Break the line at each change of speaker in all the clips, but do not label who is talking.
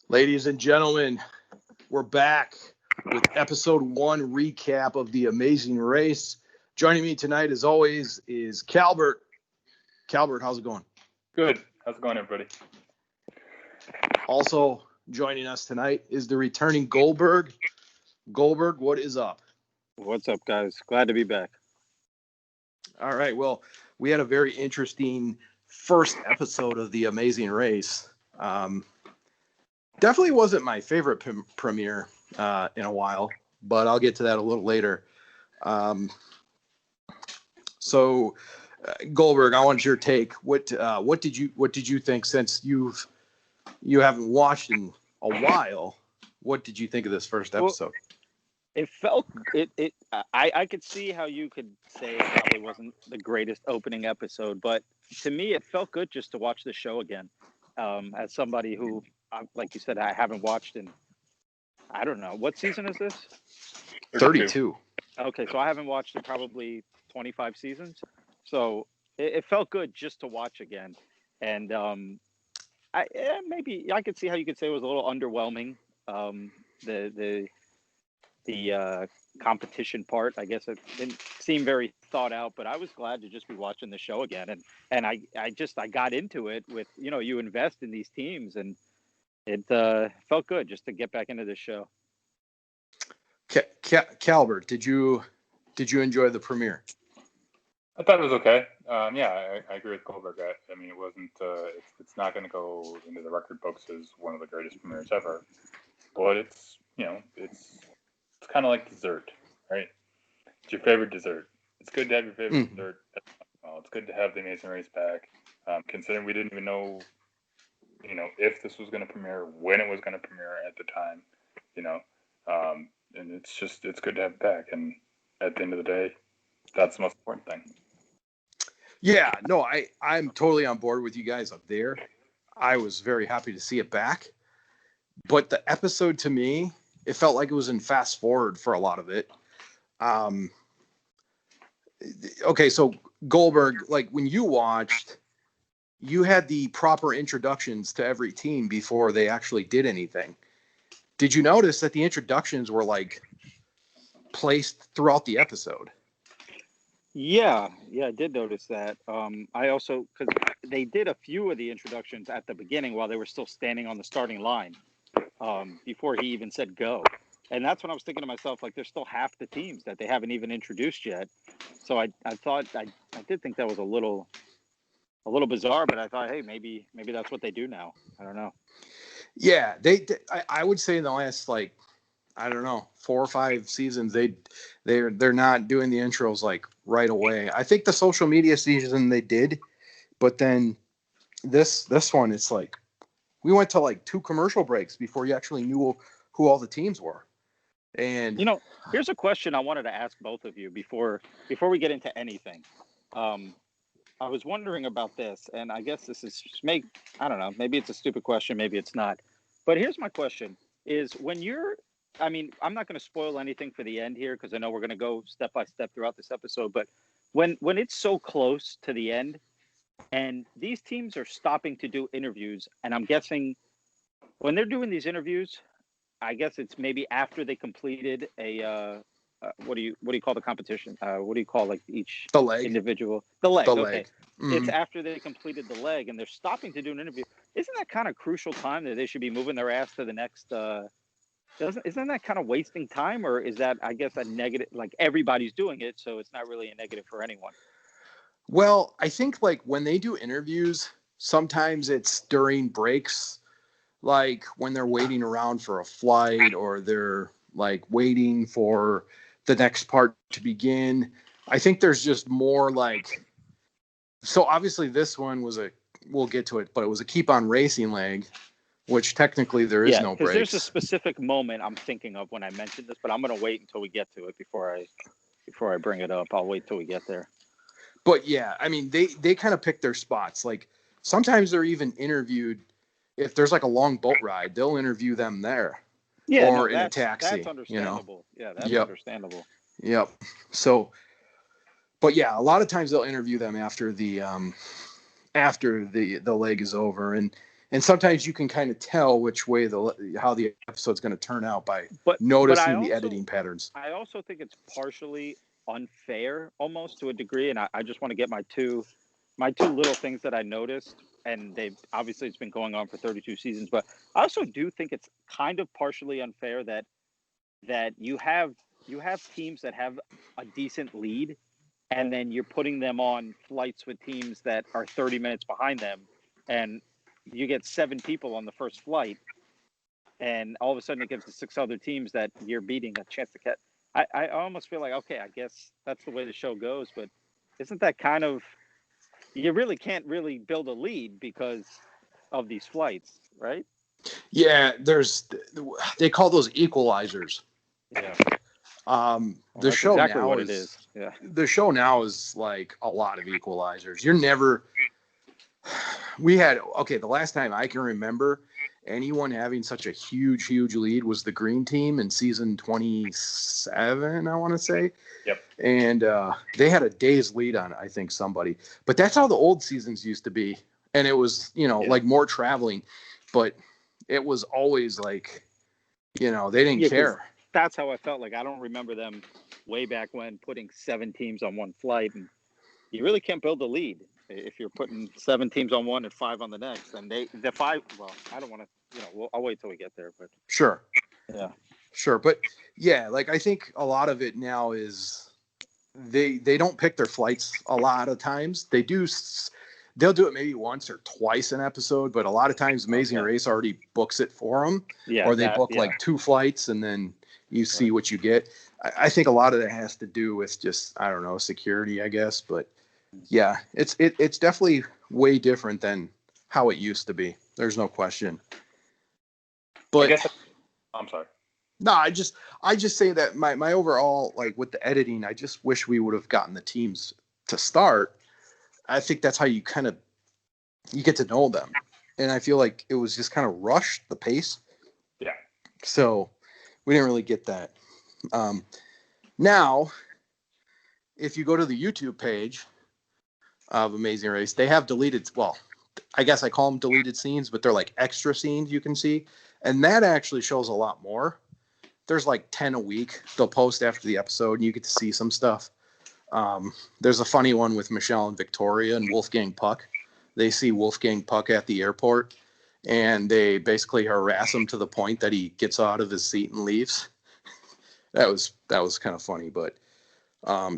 Ladies and gentlemen, we're back with episode 1 recap of The Amazing Race. Joining me tonight, as always, is Calbert. Calbert, how's it going?
Good. How's it going, everybody?
Also joining us tonight is the returning Goldberg. Goldberg, what is up?
What's up, guys? Glad to be back.
All right. Well, we had a very interesting first episode of The Amazing Race. Definitely wasn't my favorite premiere in a while, but I'll get to that a little later. Goldberg, I want your take. What did you think, since you haven't watched in a while? What did you think of this first episode?
Well, I could see how you could say it probably wasn't the greatest opening episode, but to me, it felt good just to watch the show again. As somebody who, like you said, I haven't watched in, I don't know, what season is this?
32. Okay,
so I haven't watched in probably 25 seasons. So it felt good just to watch again. And maybe I could see how you could say it was a little underwhelming. The competition part, I guess it didn't seem very thought out, but I was glad to just be watching the show again. And I got into it with, you invest in these teams, and it felt good just to get back into the show.
Calbert, did you enjoy the premiere?
I thought it was okay. I agree with Goldberg. I mean, it wasn't. It's not going to go into the record books as one of the greatest premieres ever, but it's kind of like dessert, right? It's your favorite dessert. It's good to have your favorite dessert. Well, it's good to have the Amazing Race back. Considering we didn't even know, if this was going to premiere, when it was going to premiere at the time, and it's good to have it back. And at the end of the day, that's the most important thing.
Yeah, no, I'm totally on board with you guys up there. I was very happy to see it back. But the episode, to me, it felt like it was in fast forward for a lot of it. Okay, so Goldberg, like when you watched, you had the proper introductions to every team before they actually did anything. Did you notice that the introductions were like placed throughout the episode?
Yeah, I did notice that. I also, because they did a few of the introductions at the beginning while they were still standing on the starting line, before he even said go. And that's when I was thinking to myself, like, there's still half the teams that they haven't even introduced yet. So I thought, I did think that was a little bizarre, but I thought, hey, maybe that's what they do now. I don't know.
Yeah, I would say in the last, like, I don't know, 4 or 5 seasons, they're not doing the intros like right away. I think the social media season they did, but then this one, it's like we went to like 2 commercial breaks before you actually knew who all the teams were. And
here's a question I wanted to ask both of you before we get into anything. I was wondering about this, and I guess this is I don't know, maybe it's a stupid question, maybe it's not. But here's my question: is when I'm not going to spoil anything for the end here because I know we're going to go step by step throughout this episode. But when it's so close to the end, and these teams are stopping to do interviews, and I'm guessing when they're doing these interviews, I guess it's maybe after they completed a what do you call the competition? What do you call like each
the leg
individual? The leg.
The
okay.
leg. Mm-hmm.
It's after they completed the leg, and they're stopping to do an interview. Isn't that kind of crucial time that they should be moving their ass to the next? Isn't that kind of wasting time, or is that, I guess, a negative? Like everybody's doing it, so it's not really a negative for anyone.
Well, I think like when they do interviews, sometimes it's during breaks, like when they're waiting around for a flight or they're like waiting for the next part to begin. I think there's just more like, so obviously this one was we'll get to it, but it was a keep on racing leg, which technically there is no breaks.
There's a specific moment I'm thinking of when I mentioned this, but I'm going to wait until we get to it before I bring it up. I'll wait till we get there.
But yeah, I mean, they kind of pick their spots. Like sometimes they're even interviewed. If there's like a long boat ride, they'll interview them there.
Yeah,
or in a taxi.
That's understandable. Yeah, that's understandable.
Yep. So, but yeah, a lot of times they'll interview them after the leg is over. And And sometimes you can kind of tell which way how the episode's going to turn out by
but
noticing
I
the
also
editing patterns.
I also think it's partially unfair almost to a degree, and I just want to get my two little things that I noticed, and they've obviously it's been going on for 32 seasons, but I also do think it's kind of partially unfair that you have teams that have a decent lead, and then you're putting them on flights with teams that are 30 minutes behind them, and you get 7 people on the first flight, and all of a sudden it gives the 6 other teams that you're beating a chance to catch. I almost feel like, okay, I guess that's the way the show goes, but isn't that kind of, you really can't really build a lead because of these flights, right?
Yeah, they call those equalizers.
Yeah.
The
That's
show
exactly
now
what
is
it is. Yeah.
the show now is like a lot of equalizers. You're never. We had the last time I can remember anyone having such a huge lead was the Green Team in season 27, I want to say.
Yep.
And they had a day's lead on, I think, somebody. But that's how the old seasons used to be. And it was, like more traveling. But it was always like, they didn't care.
That's how I felt. Like, I don't remember them way back when putting 7 teams on one flight. And you really can't build a lead if you're putting 7 teams on one and 5 on the next. And the 5, well, I don't want to, I'll wait till we get there. But
Sure.
Yeah.
Sure. But yeah, like I think a lot of it now is they don't pick their flights a lot of times. They'll do it maybe once or twice an episode, but a lot of times Amazing Race already books it for them.
Yeah,
or they book like 2 flights and then you see what you get. I think a lot of that has to do with just, I don't know, security, I guess. But yeah, it's definitely way different than how it used to be. There's no question. But
I guess I'm sorry.
No, I just say that my overall, like with the editing, I just wish we would have gotten the teams to start. I think that's how you get to know them. And I feel like it was just kind of rushed, the pace.
Yeah.
So we didn't really get that. Now, if you go to the YouTube page of Amazing Race, they have deleted, well, I guess I call them deleted scenes, but they're like extra scenes you can see. And that actually shows a lot more. There's like 10 a week they'll post after the episode, and you get to see some stuff. There's a funny one with Michelle and Victoria and Wolfgang Puck. They see Wolfgang Puck at the airport, and they basically harass him to the point that he gets out of his seat and leaves. That was kind of funny, but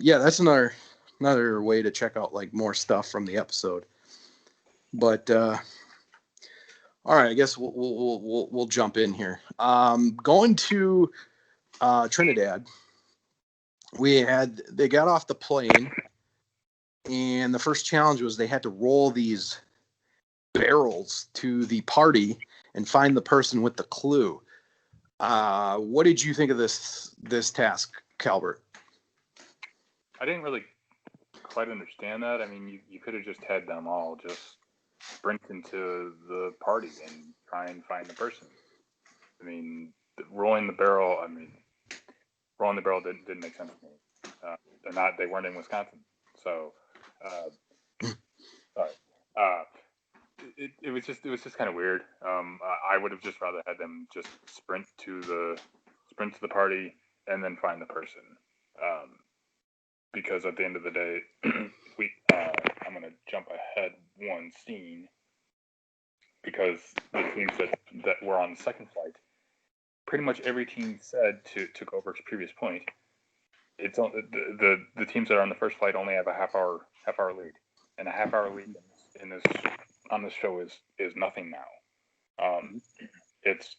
yeah, that's another way to check out like more stuff from the episode. But all right, I guess we'll jump in here. Going to Trinidad, they got off the plane, and the first challenge was they had to roll these barrels to the party and find the person with the clue. What did you think of this task, Calbert?
I didn't really quite understand that. I mean, you could have just had them all just sprint into the party and try and find the person. I mean, rolling the barrel didn't make sense to me. They weren't in Wisconsin, so sorry. It was just kind of weird. I would have just rather had them just sprint to the party and then find the person. Because at the end of the day, I'm gonna jump ahead one scene because the teams that were on the second flight, pretty much every team said to Goldberg's previous point, it's the teams that are on the first flight only have a half hour lead, and a half hour lead on this show is nothing now. It's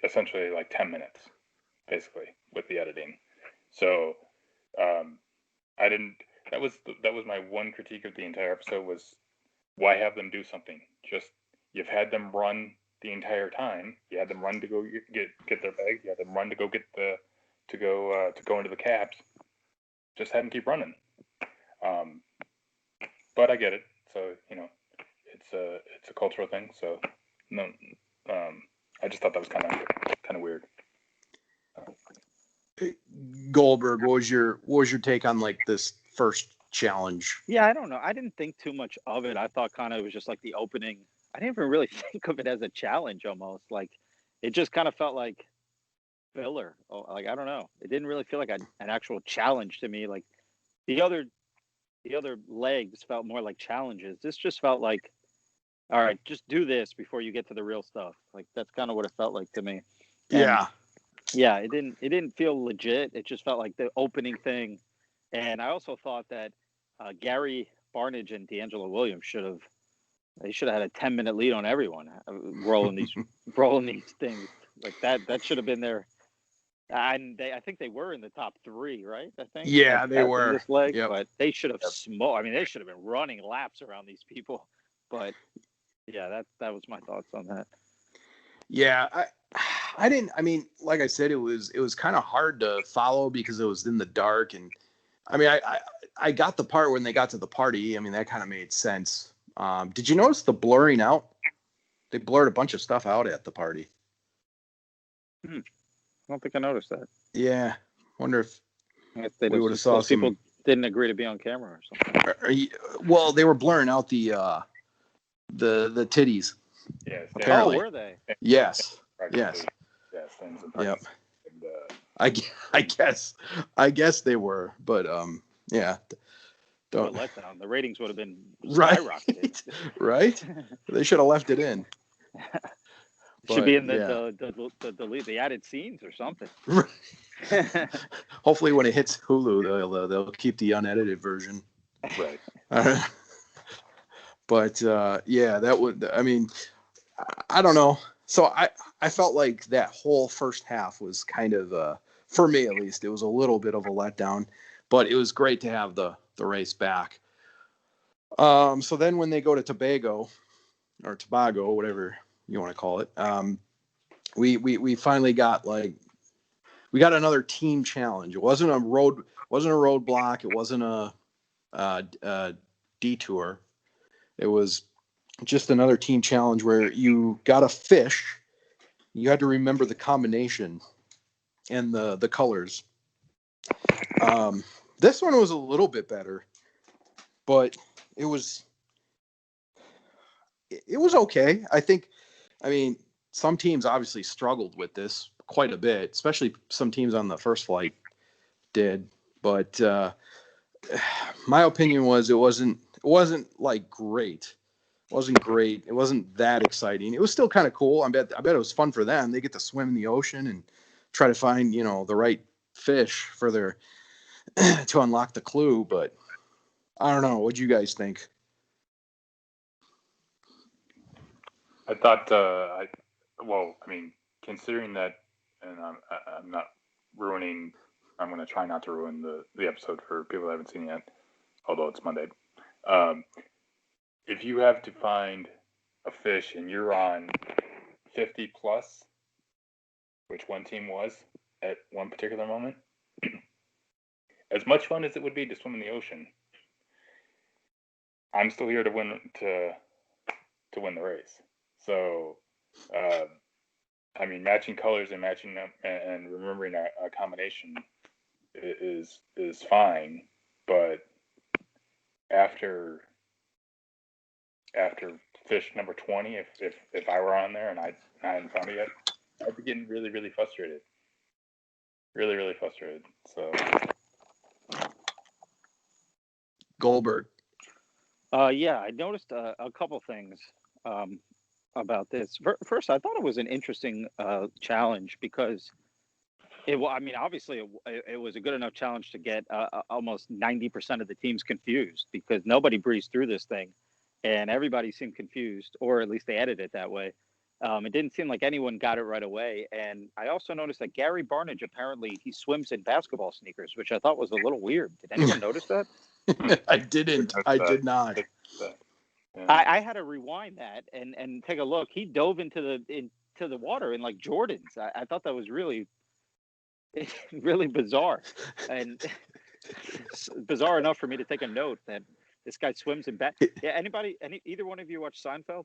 essentially like 10 minutes, basically, with the editing. So I didn't. That was my one critique of the entire episode was why have them do something? Just you've had them run the entire time. You had them run to go get their bags. You had them run to go go into the cabs. Just have them keep running. But I get it. So it's a cultural thing. So no, I just thought that was kind of weird.
Goldberg, what was your take on like this first challenge?
Yeah, I don't know. I didn't think too much of it. I thought kind of it was just like the opening I didn't even really think of it as a challenge. Almost like it just kind of felt like filler. Oh, like I don't know. It didn't really feel like an actual challenge to me. Like the other legs felt more like challenges. This just felt like, all right, just do this before you get to the real stuff. Like that's kind of what it felt like to me. And
Yeah.
yeah, it didn't feel legit. It just felt like the opening thing. And I also thought that Gary Barnage and D'Angelo Williams should have had a 10-minute lead on everyone rolling these things like that. That should have been there. And I think they were in the top 3, right? I think.
Yeah, they
in
were.
this leg,
Yep.
but they should have smoked. I mean, they should have been running laps around these people. But yeah, that was my thoughts on that.
Yeah, I didn't. I mean, like I said, it was kind of hard to follow because it was in the dark, and I mean, I got the part when they got to the party. I mean, that kind of made sense. Did you notice the blurring out? They blurred a bunch of stuff out at the party.
I don't think I noticed that.
Yeah, wonder if
they
we would have saw some
people didn't agree to be on camera or something.
Well, they were blurring out the titties.
Yes.
Apparently.
Oh, were they?
Yes.
Yes.
Yep. And, I guess they were, but yeah.
Don't let down. The ratings would have been
skyrocketed. Right? They should have left it in.
Should be in the added scenes or something.
Hopefully, when it hits Hulu, they'll keep the unedited version.
Right.
But yeah, that would. I mean, I don't know. So I felt like that whole first half was kind of for me at least, it was a little bit of a letdown. But it was great to have the race back. So then when they go to Tobago, whatever you want to call it, we finally got we got another team challenge. It wasn't a roadblock. It wasn't a detour. It was just another team challenge where you got a fish. You had to remember the combination and the colors. This one was a little bit better, but it was okay. I mean, some teams obviously struggled with this quite a bit, especially some teams on the first flight did. But my opinion was it wasn't like great. It wasn't great. It wasn't that exciting. It was still kind of cool. I bet it was fun for them. They get to swim in the ocean and try to find, the right fish for their to unlock the clue. But I don't know. What'd you guys think?
I thought, I mean, considering that, and I'm not ruining, I'm going to try not to ruin the episode for people that haven't seen it yet, although it's Monday. If you have to find a fish and you're on 50 plus, which one team was at one particular moment, as much fun as it would be to swim in the ocean, I'm still here to win the race. So, I mean, matching colors and matching them and remembering a combination is fine, but after fish number 20, if I were on there and I hadn't found it yet, I'd be getting really, really frustrated. Really, really frustrated. So,
Goldberg.
Yeah, I noticed a couple things about this. First, I thought it was an interesting challenge because obviously it was a good enough challenge to get almost 90% of the teams confused because nobody breezed through this thing and everybody seemed confused, or at least they edited it that way. It didn't seem like anyone got it right away. And I also noticed that Gary Barnage, apparently he swims in basketball sneakers, which I thought was a little weird. Did anyone notice that?
I didn't. I did not.
Yeah.
I had to rewind that and take a look. He dove into the water in like Jordans. I thought that was really, really bizarre, and bizarre enough for me to take a note that this guy swims in Yeah. Either one of you watch Seinfeld?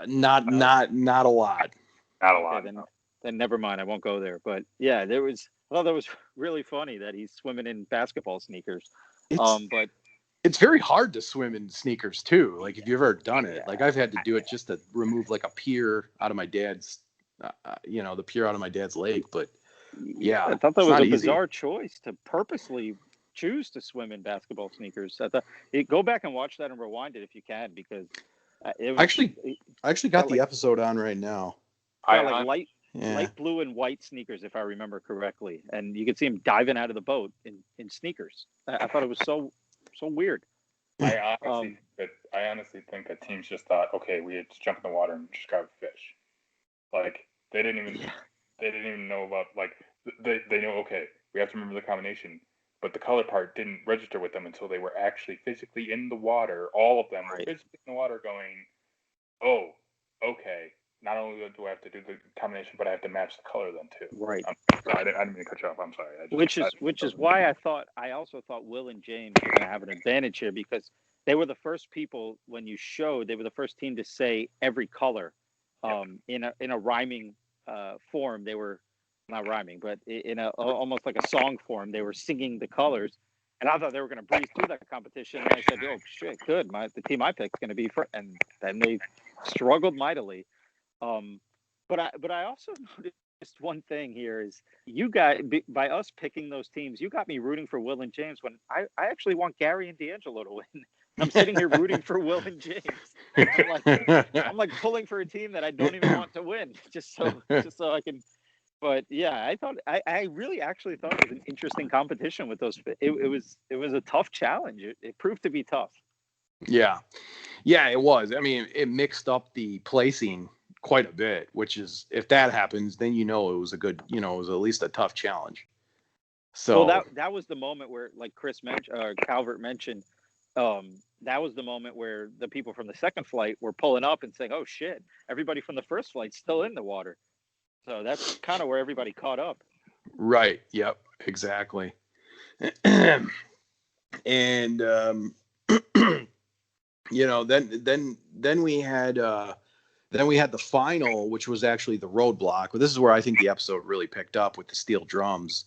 Not a lot.
Not a lot.
Okay, then never mind. I won't go there. But yeah, I thought that was really funny that he's swimming in basketball sneakers.
But It's very hard to swim in sneakers too. Like if you've ever done it, like I've had to do it just to remove like a pier out of my dad's, the pier out of my dad's lake. But yeah,
I thought that
it's
was
not
a
easy.
bizarre choice to purposely choose to swim in basketball sneakers. I thought, go back and watch that and rewind it if you can, because it was
I actually got the episode on right now.
Like light blue and white sneakers, if I remember correctly, and you could see him diving out of the boat in sneakers. I thought it was so weird.
I honestly think that teams just thought, okay, we had to jump in the water and just grab a fish. Like they didn't even know about, like they know, okay, we have to remember the combination, but the color part didn't register with them until they were actually physically in the water. All of them were physically in the water, going, oh, okay. Not only do I have to do the combination, but I have to match the color then too.
Right.
I didn't mean to cut you off. I'm sorry.
Which is why I also thought Will and James were going to have an advantage here, because they were the first people, when you showed, they were the first team to say every color in a rhyming form. They were not rhyming, but in a almost like a song form. They were singing the colors, and I thought they were going to breeze through that competition. And I said, "Oh shit, good! The team I picked is going to be for," and then they struggled mightily. But I also noticed one thing here is you guys, by us picking those teams, you got me rooting for Will and James when I actually want Gary and D'Angelo to win. I'm sitting here rooting for Will and James. I'm like pulling for a team that I don't even want to win, just so I can. But yeah, I really actually thought it was an interesting competition with those. It was a tough challenge. It proved to be tough.
Yeah, it was. I mean, it mixed up the placing quite a bit, which is, if that happens, then it was a good, it was at least a tough challenge. So
that was the moment where, like Chris mentioned, Calbert mentioned, that was the moment where the people from the second flight were pulling up and saying, "Oh shit, everybody from the first flight's still in the water." So that's kind of where everybody caught up.
Right. Yep. Exactly. And then we had the final, which was actually the roadblock. Well, this is where I think the episode really picked up with the steel drums.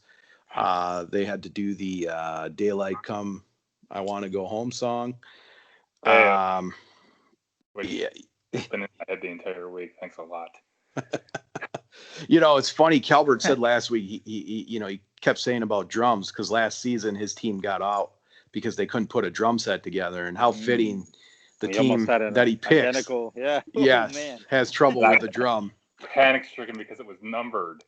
They had to do the "Daylight Come, I Want to Go Home" song.
It's been in my head the entire week. Thanks a lot.
It's funny. Calbert said last week he kept saying about drums, because last season his team got out because they couldn't put a drum set together, and how fitting the team that he picks, has trouble with the drum.
Panic stricken because it was numbered.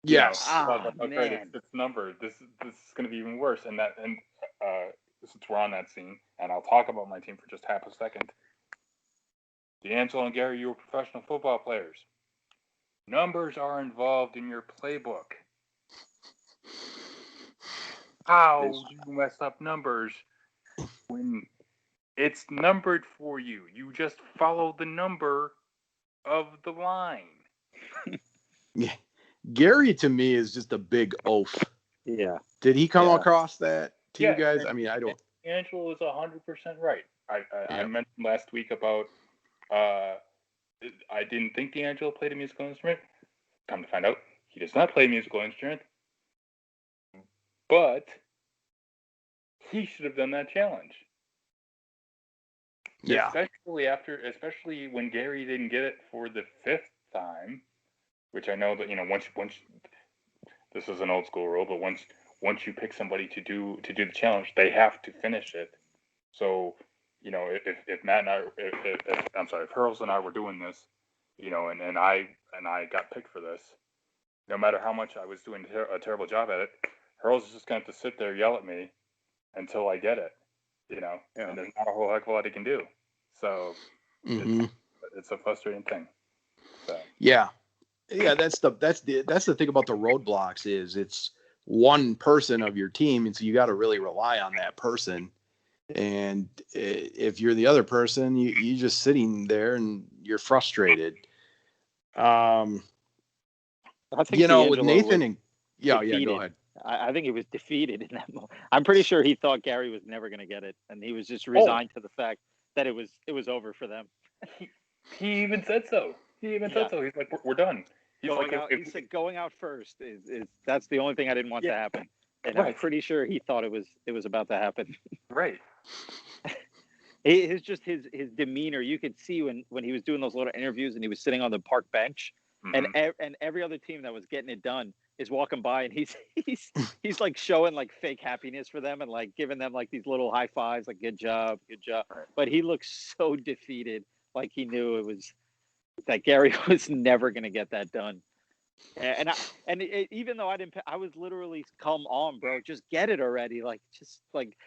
Yes.
Great, it's numbered. This is going to be even worse. And since we're on that scene, and I'll talk about my team for just half a second. D'Angelo and Gary, you were professional football players. Numbers are involved in your playbook. How do you mess up numbers when it's numbered for you? You just follow the number of the line.
Yeah. Gary, to me, is just a big oaf.
Yeah.
Did he come across that to you guys? I mean, I don't.
Angelo is 100% right. I mentioned last week about I didn't think D'Angelo played a musical instrument. Come to find out, he does not play a musical instrument. But he should have done that challenge.
Yeah.
Especially when Gary didn't get it for the 5th time, which I know that once this is an old school rule, but once you pick somebody to do the challenge, they have to finish it. So if Matt and I, if Hurls and I were doing this, and I got picked for this, no matter how much I was doing a terrible job at it, Hurls is just going to have to sit there, yell at me until I get it, and there's not a whole heck of a lot he can do. So it's a frustrating thing. So.
Yeah, that's the thing about the roadblocks is it's one person of your team, and so you got to really rely on that person. And if you're the other person, you're just sitting there and you're frustrated. I think with Nathan and go ahead.
I think he was defeated in that moment. I'm pretty sure he thought Gary was never going to get it, and he was just resigned to the fact that it was over for them.
He even said so. He's like, we're done.
He said going out first is that's the only thing I didn't want to happen, and I'm pretty sure he thought it was about to happen.
Right.
his demeanor, you could see when he was doing those little interviews and he was sitting on the park bench,
Mhm.
and every other team that was getting it done is walking by, and he's like showing like fake happiness for them and like giving them like these little high fives, like good job.
Right.
But he looks so defeated, like he knew it was that Gary was never going to get that done. Even though I was literally, come on, bro, just get it already. Like, just like,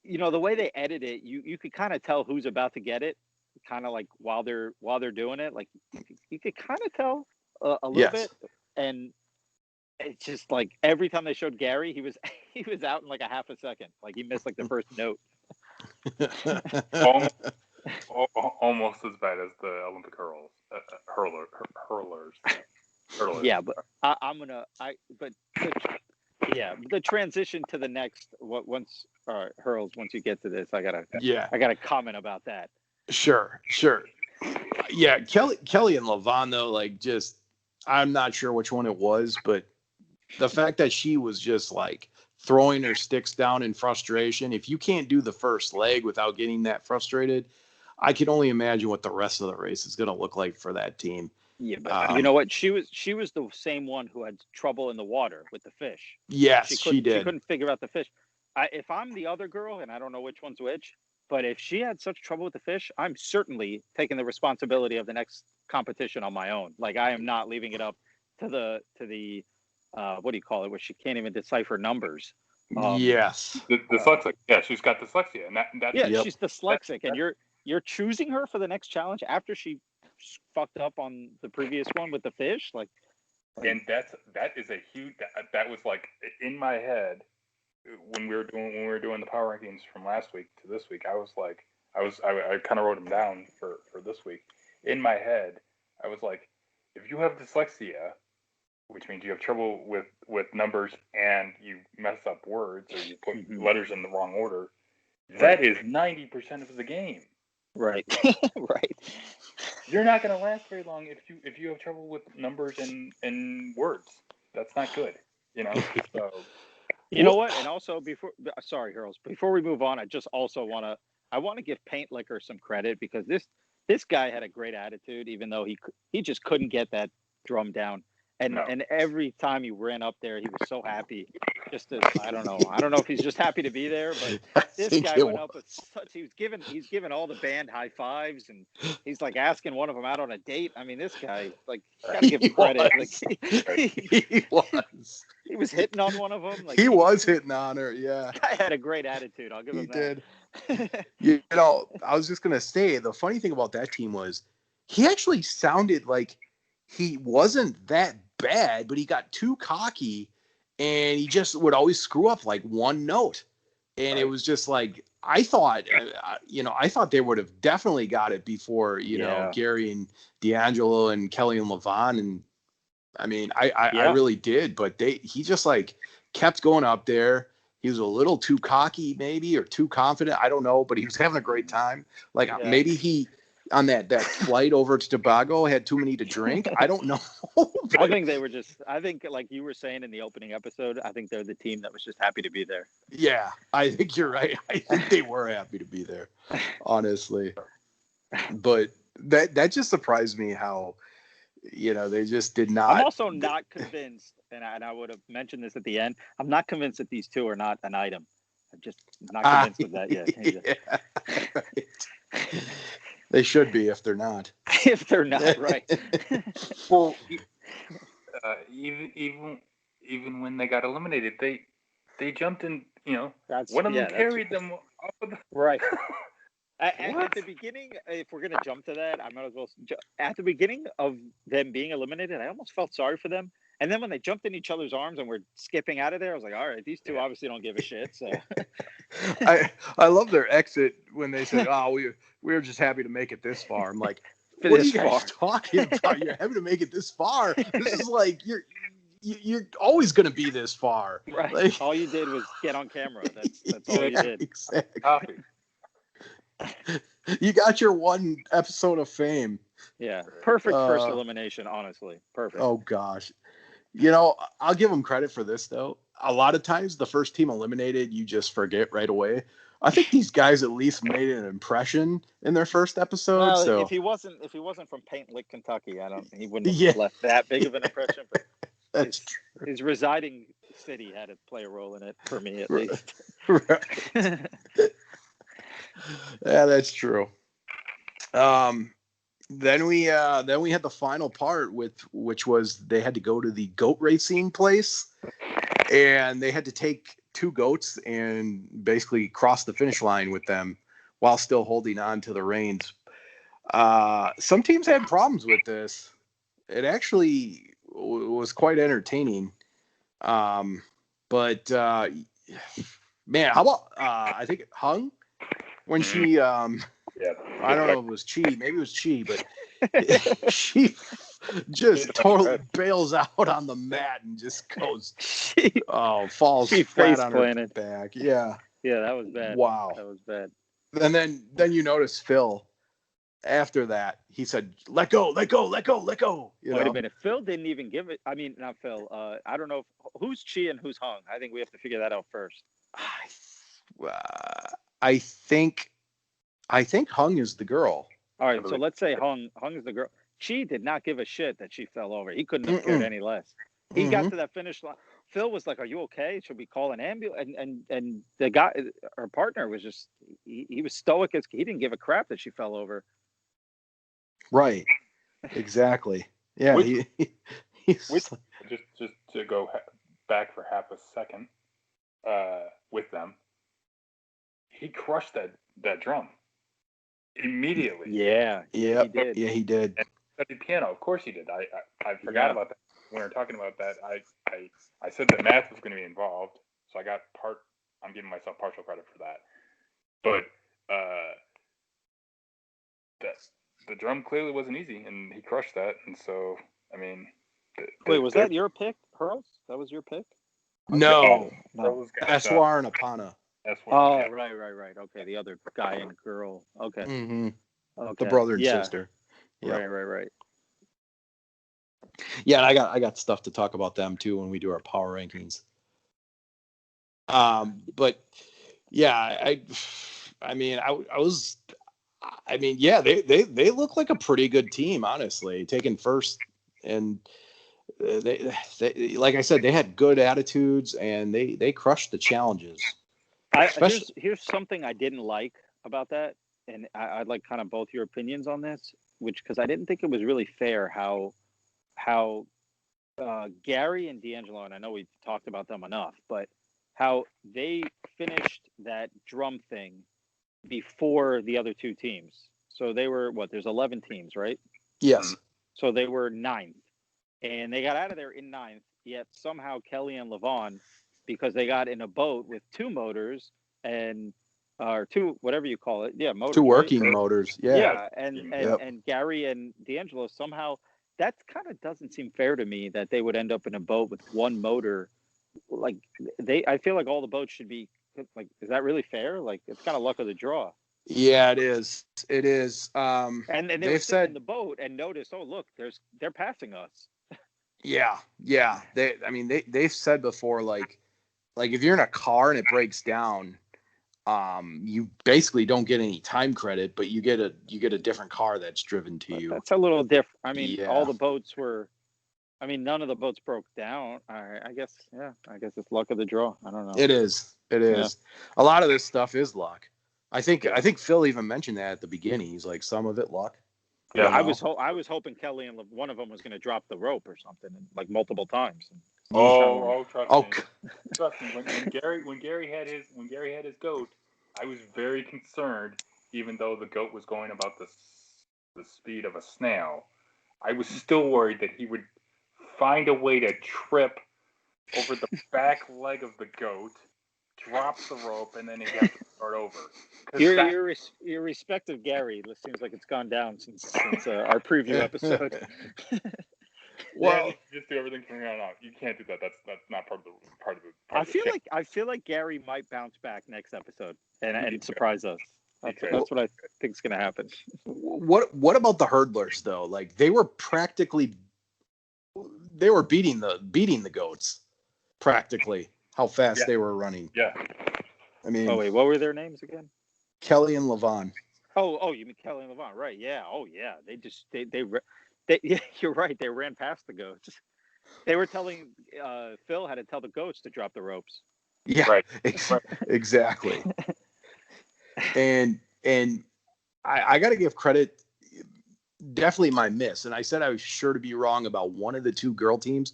the way they edit it, you could kind of tell who's about to get it, kind of like while they're doing it. Like, you could kind of tell a little
Yes.
bit, and it's just like every time they showed Gary, he was he was out in like a half a second. Like he missed like the first note.
Almost as bad as the Olympic hurlers.
Yeah, but the transition to the next once Hurls. Once you get to this, I gotta comment about that.
Sure. Yeah, Kelly and Levon though, like, just, I'm not sure which one it was, but the fact that she was just like throwing her sticks down in frustration. If you can't do the first leg without getting that frustrated, I can only imagine what the rest of the race is going to look like for that team.
Yeah, but you know what? She was the same one who had trouble in the water with the fish.
Yes, she did.
She couldn't figure out the fish. If I'm the other girl, and I don't know which one's which, but if she had such trouble with the fish, I'm certainly taking the responsibility of the next competition on my own. Like, I am not leaving it up to the what do you call it, where she can't even decipher numbers.
Yes.
Dyslexic. Yeah, she's got dyslexia, and that's
she's dyslexic, and you're choosing her for the next challenge after she fucked up on the previous one with the fish. Like,
and that is a huge. That was like in my head when we were doing the power rankings from last week to this week. I was like, I kind of wrote them down for this week. In my head, I was like, if you have dyslexia, which means you have trouble with numbers and you mess up words or you put letters in the wrong order, that is 90% of the game.
Right. Right.
You're not going to last very long if you have trouble with numbers and words. That's not good, So,
you know what? And also, sorry, Hurls, before we move on, I just also want to give Paint Liquor some credit, because this guy had a great attitude, even though he just couldn't get that drum down. And every time he ran up there, he was so happy. I don't know if he's just happy to be there, but this guy went up with he's given all the band high fives, and he's like asking one of them out on a date. I mean, this guy, like, gotta give him credit.
He was.
He was hitting on one of them. Like,
he was hitting on her. Yeah.
This guy had a great attitude. I'll give him that.
He did. I was just gonna say, the funny thing about that team was he actually sounded like he wasn't that bad, but he got too cocky, and he just would always screw up like one note. And It was just like, I thought they would have definitely got it before, Gary and D'Angelo and Kelly and Levon. And I mean, I really did, but he just like kept going up there. He was a little too cocky, maybe, or too confident. I don't know, but he was having a great time. Like, maybe he, on that flight over to Tobago, had too many to drink. I don't know.
I think they were I think, like you were saying in the opening episode, I think they're the team that was just happy to be there.
Yeah, I think you're right. I think they were happy to be there, honestly. But that just surprised me how, they just did not.
I'm also not convinced, and I would have mentioned this at the end, I'm not convinced that these two are not an item. I'm just not convinced of that yet.
Yeah, right. They should be if they're not.
If they're not, right.
Well, even when they got eliminated, they jumped in. One of them carried them off of the
right. At the beginning, if we're gonna jump to that, I might as well. At the beginning of them being eliminated, I almost felt sorry for them. And then when they jumped in each other's arms and were skipping out of there, I was like, all right, these two obviously don't give a shit. So
I love their exit when they said, "Oh, we were just happy to make it this far." I'm like, what are you guys talking about? You're happy to make it this far? This is like you're always going to be this far.
Right.
Like,
all you did was get on camera. That's all you did.
Exactly. You got your one episode of fame.
Yeah. Perfect first elimination, honestly. Perfect.
Oh, gosh. I'll give them credit for this, though. A lot of times, the first team eliminated, you just forget right away. I think these guys at least made an impression in their first episode.
Well,
So
if he wasn't from Paint Lick, Kentucky, he wouldn't
Yeah.
have left that big of an impression. But
that's
his residing city had to play a role in it for me, at
Right.
least.
right. Yeah, that's true. Then we had the final part which was they had to go to the goat racing place, and they had to take 2 goats and basically cross the finish line with them while still holding on to the reins. Some teams had problems with this. It actually was quite entertaining. But man, how about I think Hung when she
Yeah.
I don't know if it was Chi, maybe it was Chi, but she just totally bails out on the mat and just goes falls
She
flat
face
on her
planted.
back. Yeah.
Yeah, that was bad.
Wow.
That was bad.
And then you notice Phil after that, he said, let go, let go, let go, let go.
Wait a minute. Phil didn't even give it. I mean, not Phil. I don't know who's Chi and who's Hung. I think we have to figure that out first.
I think Hung is the girl.
All right, so let's say Hung is the girl. Chi did not give a shit that she fell over. He couldn't have cared any less. He got to that finish line. Phil was like, "Are you okay? Should we call an ambulance?" And the guy, her partner, was just he was stoic as he didn't give a crap that she fell over.
Right. Exactly. Yeah. He's
just to go back for half a second with them, he crushed that drum immediately.
Yeah.
Yeah.
He did.
Yeah, he did.
And studied piano, of course he did. I forgot about that when we were talking about that. I said that math was going to be involved, so I'm giving myself partial credit for that. But the drum clearly wasn't easy, and he crushed that. And so, I mean,
wait, was that your pick, Hurls? That was your pick?
No.
Eswar
and Apana.
Oh, yeah. Right. Okay, the other guy and girl. Okay.
Mm-hmm.
Okay.
The brother and sister.
Yeah. Right.
Yeah, and I got stuff to talk about them too when we do our power rankings. But yeah, I mean, they look like a pretty good team, honestly, taking first, and they like I said, they had good attitudes and they crushed the challenges.
Here's something I didn't like about that, and I'd like kind of both your opinions on this, because I didn't think it was really fair how Gary and D'Angelo, and I know we've talked about them enough, but how they finished that drum thing before the other 2 teams. So they were there's 11 teams, right?
Yes.
So they were 9th, and they got out of there in 9th. Yet somehow Kelly and Levon, because they got in a boat with 2 motors and or 2 whatever you call it, motors,
2 working
right?
motors,
and Gary and D'Angelo somehow. That kind of doesn't seem fair to me that they would end up in a boat with 1 motor. Like I feel like all the boats should be like. Is that really fair? Like it's kind of luck of the draw.
Yeah, it is. It is.
And they were sitting in the boat and noticed, oh look, they're passing us.
Yeah. They've said before, like if you're in a car and it breaks down, you basically don't get any time credit, but you get a different car that's driven to you.
That's a little different. I mean, all the boats were. I mean, none of the boats broke down. I guess it's luck of the draw. I don't know.
It is. Yeah. A lot of this stuff is luck. I think Phil even mentioned that at the beginning. He's like, some of it luck.
Yeah, I was hoping Kelly and one of them was going to drop the rope or something, like multiple times.
Trust me. When Gary had his goat, I was very concerned. Even though the goat was going about the speed of a snail, I was still worried that he would find a way to trip over the back leg of the goat, drop the rope, and then he'd have to start over.
Your respect of Gary seems like it's gone down since our preview episode.
Well, just do everything from here on out. You can't do that. That's not part of the.
I feel like Gary might bounce back next episode and surprise us. That's what I think is going to happen.
What about the hurdlers though? Like they were beating the goats practically. How fast they were running.
Yeah.
I mean,
Oh wait, what were their names again?
Kelly and Levon.
Oh, you mean Kelly and Levon, right? Yeah. Oh yeah, yeah, you're right. They ran past the goats. They were telling Phil how to tell the goats to drop the ropes.
Yeah,
Right.
exactly. And I got to give credit. Definitely my miss. And I said I was sure to be wrong about one of the two girl teams,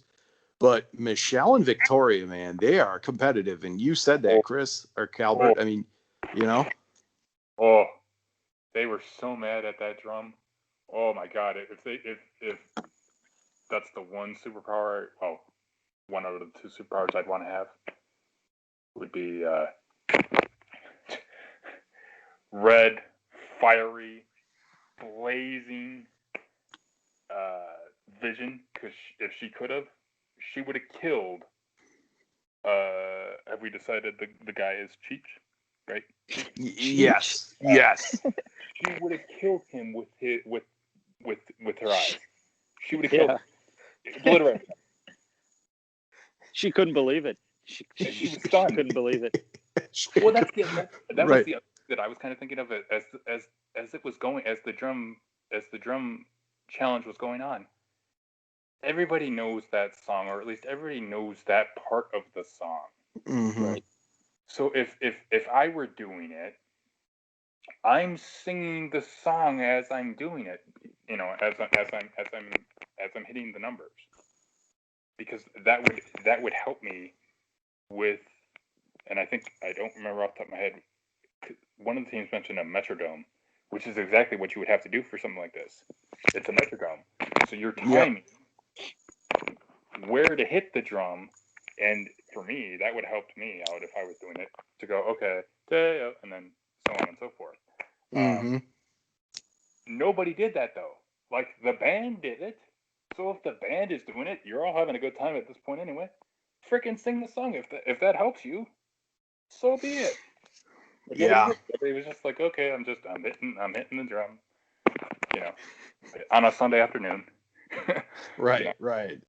but Michelle and Victoria, man, they are competitive. And you said that, Chris or Calbert. I mean, you know.
Oh, they were so mad at that drum. Oh my God! If that's the one superpower, one out of the two superpowers I'd want to have would be red, fiery, blazing vision. Because if she could have, she would have killed. Have we decided the guy is Cheech, right?
Yes. Yes.
She would have killed him with her eyes. She would have killed him. Obliterated him.
She couldn't believe it. She couldn't believe it.
Well, that
Right.
was the other thing that I was kind of thinking of it as it was going, as the drum challenge was going on. Everybody knows that song, or at least everybody knows that part of the song.
Mm-hmm.
Right.
So if I were doing it, I'm singing the song as I'm doing it, as I'm hitting the numbers, because that would help me with, and I don't remember off the top of my head, one of the teams mentioned a metrodome, which is exactly what you would have to do for something like this. It's a metrodome, so you're timing where to hit the drum, and for me, that would help me out if I was doing it, to go, okay, and then so on and so forth.
Mm-hmm.
Nobody did that though. Like, the band did it. So if the band is doing it, you're all having a good time at this point anyway. Freaking sing the song if that helps you. So be it. But everybody was just like, okay, I'm hitting the drum, on a Sunday afternoon.
Right. Right.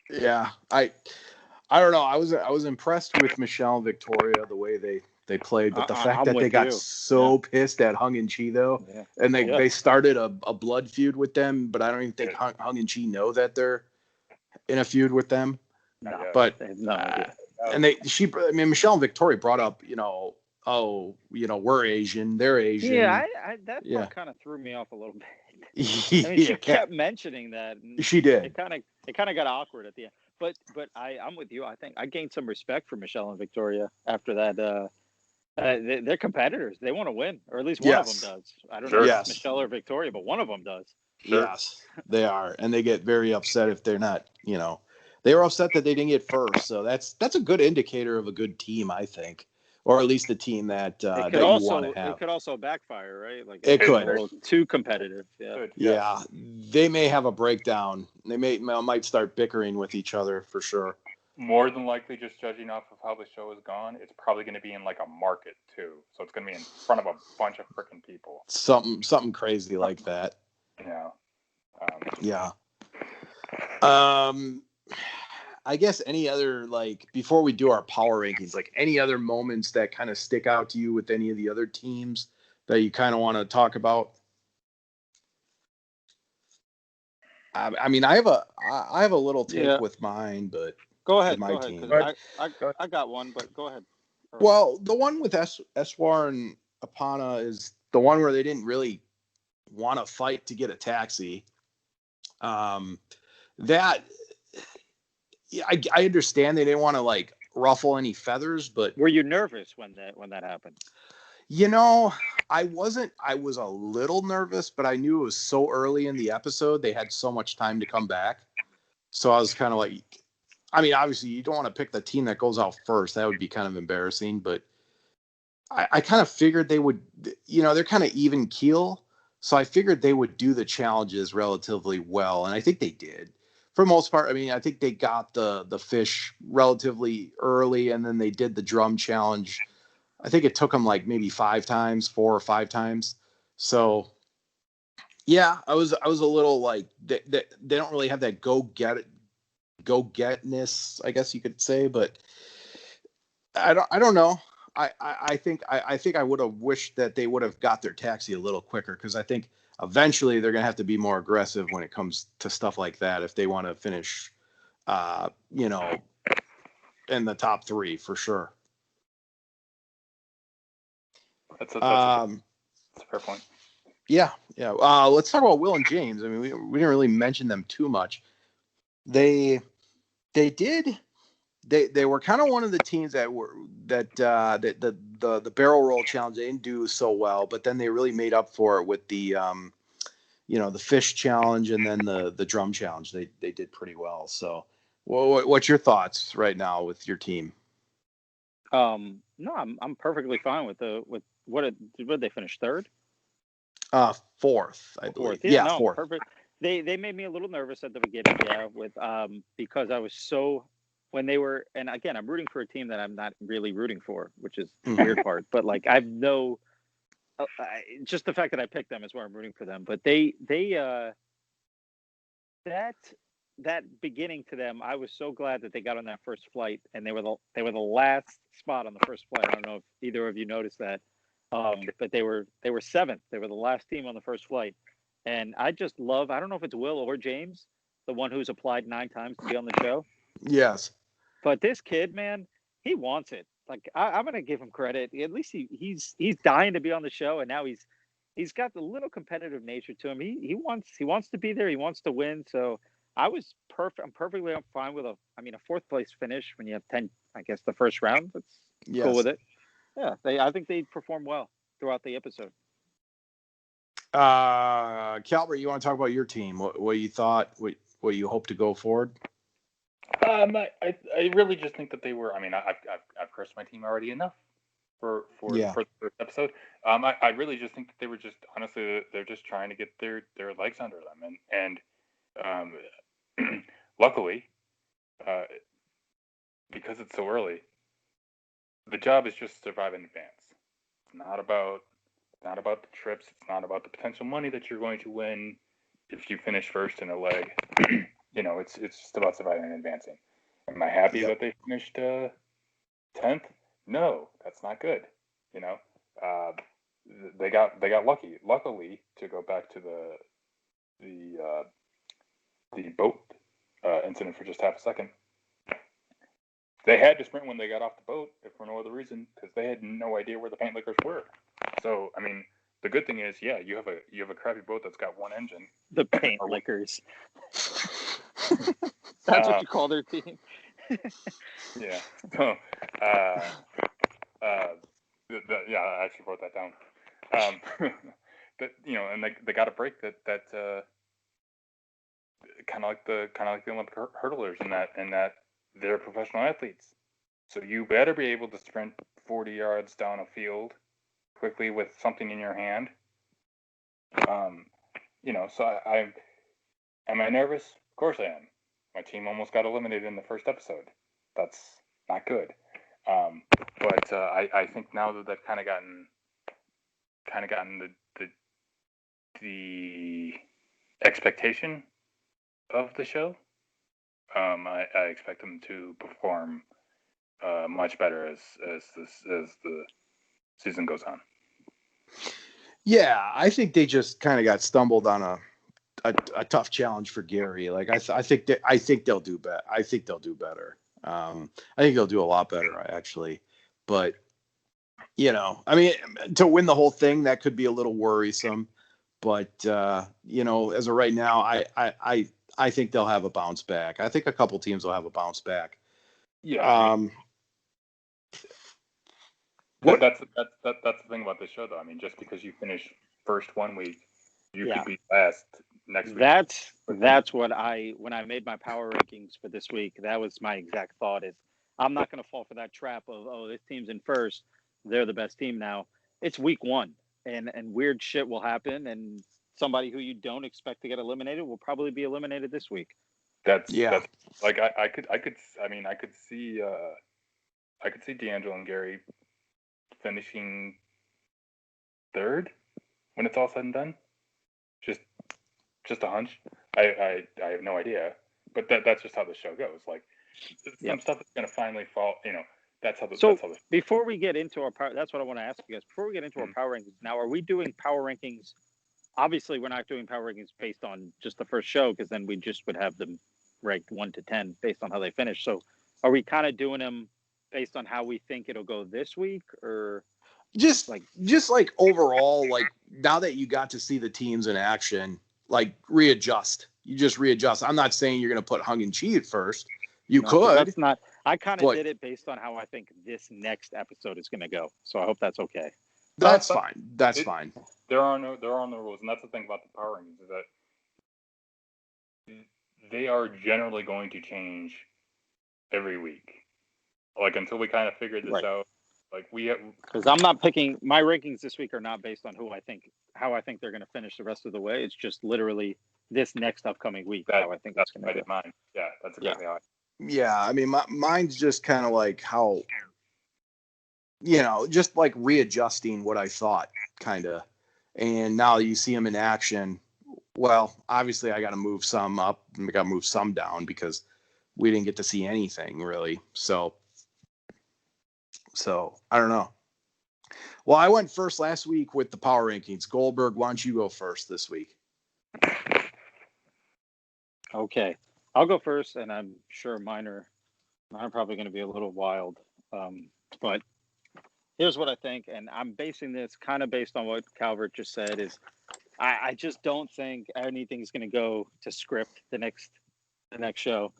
Yeah. I don't know. I was impressed with Michelle and Victoria, the way they played, but the fact that they got so pissed at Hung and Chi though, and they started a blood feud with them, but I don't even think Hung and Chi know that they're in a feud with them.
No,
but
and
Michelle and Victoria brought up, we're Asian, they're Asian.
Yeah, that part kind of threw me off a little bit. I mean, she kept mentioning that. And
she did.
It kind of got awkward at the end. But I'm with you. I think I gained some respect for Michelle and Victoria after that. They're competitors. They want to win, or at least one of them does. I don't know if it's Michelle or Victoria, but one of them does.
Sure. Yes, they are, and they get very upset if they're not. They were upset that they didn't get first. So that's a good indicator of a good team, I think, or at least a team that you want to have.
It could also backfire, right? Like
it could.
A little too competitive.
Yeah, they may have a breakdown. They might start bickering with each other for sure.
More than likely, just judging off of how the show is gone, it's probably going to be in like a market too. So it's going to be in front of a bunch of freaking people.
Something crazy like that.
Yeah.
I guess any other, like, before we do our power rankings, like any other moments that kind of stick out to you with any of the other teams that you kind of want to talk about? I mean, I have a little take with mine, but
go ahead.
My team.
I got one, but go ahead.
Well, the one with Eswar and Apana is the one where they didn't really want to fight to get a taxi. I understand they didn't want to like ruffle any feathers, but
were you nervous when that happened?
I wasn't. I was a little nervous, but I knew it was so early in the episode. They had so much time to come back. So I was kind of like, I mean, obviously you don't want to pick the team that goes out first. That would be kind of embarrassing, but I kind of figured they would, they're kind of even keel. So I figured they would do the challenges relatively well. And I think they did. For the most part, I mean, I think they got the fish relatively early, and then they did the drum challenge. I think it took them like maybe 4 or 5 times. So, yeah, I was a little like they don't really have that go getness, I guess you could say. But I don't know. I think I would have wished that they would have got their taxi a little quicker, because I think eventually they're going to have to be more aggressive when it comes to stuff like that if they want to finish, you know, in the top three for sure.
That's a fair point.
Yeah. Let's talk about Will and James. I mean, we didn't really mention them too much. They were kind of one of the teams that the barrel roll challenge, they didn't do so well, but then they really made up for it with the the fish challenge, and then the drum challenge. They did pretty well. So, what's your thoughts right now with your team?
No, I'm perfectly fine with what did they finish third?
Fourth, I believe.
Fourth. Yeah, no,
fourth.
perfect. They made me a little nervous at the beginning, with because I was so when they were, and again, I'm rooting for a team that I'm not really rooting for, which is the weird part. But like, I've no, just the fact that I picked them is where I'm rooting for them. But they that beginning to them, I was so glad that they got on that first flight, and they were the last spot on the first flight. I don't know if either of you noticed that, but they were seventh. They were the last team on the first flight, and I just love. I don't know if it's Will or James, the one who's applied 9 times to be on the show.
Yes,
but this kid, man, he wants it. Like I'm gonna give him credit. At least he's dying to be on the show, and now he's got a little competitive nature to him. He wants to be there. He wants to win. So I was perfect. I'm perfectly fine with a fourth place finish when you have 10. I guess the first round. That's cool with it. Yeah, I think they performed well throughout the episode.
Calbert, you want to talk about your team? What you thought? What you hope to go forward?
I really just think that they were. I mean, I've cursed my team already enough for the first episode. I really just think that they were just, honestly, they're just trying to get their legs under them, and luckily, because it's so early, the job is just survive in advance. It's not about the trips. It's not about the potential money that you're going to win if you finish first in a leg. It's just about surviving and advancing. Am I happy that they finished 10th? No, that's not good. They got luckily, to go back to the boat incident for just half a second. They had to sprint when they got off the boat, if for no other reason, because they had no idea where the paint lickers were. So, I mean, the good thing is, yeah, you have a crappy boat that's got one engine.
The paint lickers. That's what you call their team.
Yeah. So, yeah, I actually wrote that down. And they got a break that kind of like the Olympic hurdlers in that they're professional athletes. So you better be able to sprint 40 yards down a field quickly with something in your hand. So am I nervous? Of course I am. My team almost got eliminated in the first episode. That's not good. But I think now that they've kind of gotten the expectation of the show, I expect them to perform much better as the season goes on.
Yeah, I think they just kind of got stumbled on a tough challenge for Gary. Like I think they'll do better. I think they'll do better. I think they'll do a lot better, actually. But I mean, to win the whole thing, that could be a little worrisome. But as of right now, I think they'll have a bounce back. I think a couple teams will have a bounce back.
Yeah. That's the thing about this show, though. I mean, just because you finish first one week, you could be last next week.
That's what when I made my power rankings for this week, that was my exact thought. Is I'm not going to fall for that trap of this team's in first, they're the best team now. It's week 1, and weird shit will happen, and somebody who you don't expect to get eliminated will probably be eliminated this week.
That's like I could see D'Angelo and Gary finishing third when it's all said and done. Just a hunch. I have no idea, but that's just how the show goes. Like some stuff is going to finally fall. That's how the.
So
That's how the.
before we get into our power, that's what I want to ask you guys. Before we get into our
Mhm.
power rankings, now are we doing power rankings? Obviously, we're not doing power rankings based on just the first show, because then we just would have them ranked 1 to 10 based on how they finish. So are we kind of doing them based on how we think it'll go this week, or
just
like
like overall, like now that you got to see the teams in action, like readjust. You just readjust. I'm not saying you're going to put Hung and Chi at first. You
no, 'cause
could,
that's not. I kind of
but
did it based on how I think this next episode is going to go. So I hope that's okay.
that's
But
fine. That's
it-
fine.
There are no rules, and that's the thing about the power rankings is that they are generally going to change every week. Like until we kind of figure this
Right.
out. Like we have,
Because I'm not picking my rankings this week are not based on how I think they're going to finish the rest of the way. It's just literally this next upcoming week how I think
that's
it's going
what I
to
did
go.
mine. Yeah, that's exactly how.
Yeah, I mean, mine's just kind of like how, just like readjusting what I thought, kind of. And now you see them in action. Well, obviously, I got to move some up and I got to move some down because we didn't get to see anything really. So I don't know. Well, I went first last week with the power rankings. Goldberg, why don't you go first this week?
Okay, I'll go first, and I'm sure mine are probably going to be a little wild. But here's what I think, and I'm basing this kind of based on what Calbert just said. Is I just don't think anything's going to go to script the next show.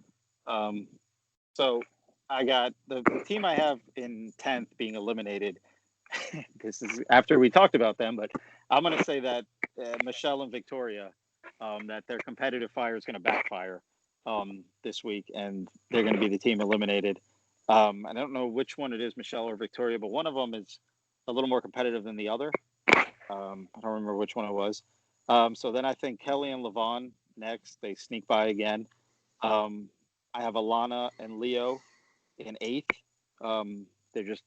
So I got the team I have in 10th being eliminated. This is after we talked about them, but I'm going to say that Michelle and Victoria, that their competitive fire is going to backfire this week, and they're going to be the team eliminated. I don't know which one it is, Michelle or Victoria, but one of them is a little more competitive than the other. I don't remember which one it was. So then I think Kelly and Levon next. They sneak by again. I have Alana and Leo in 8th. They're just,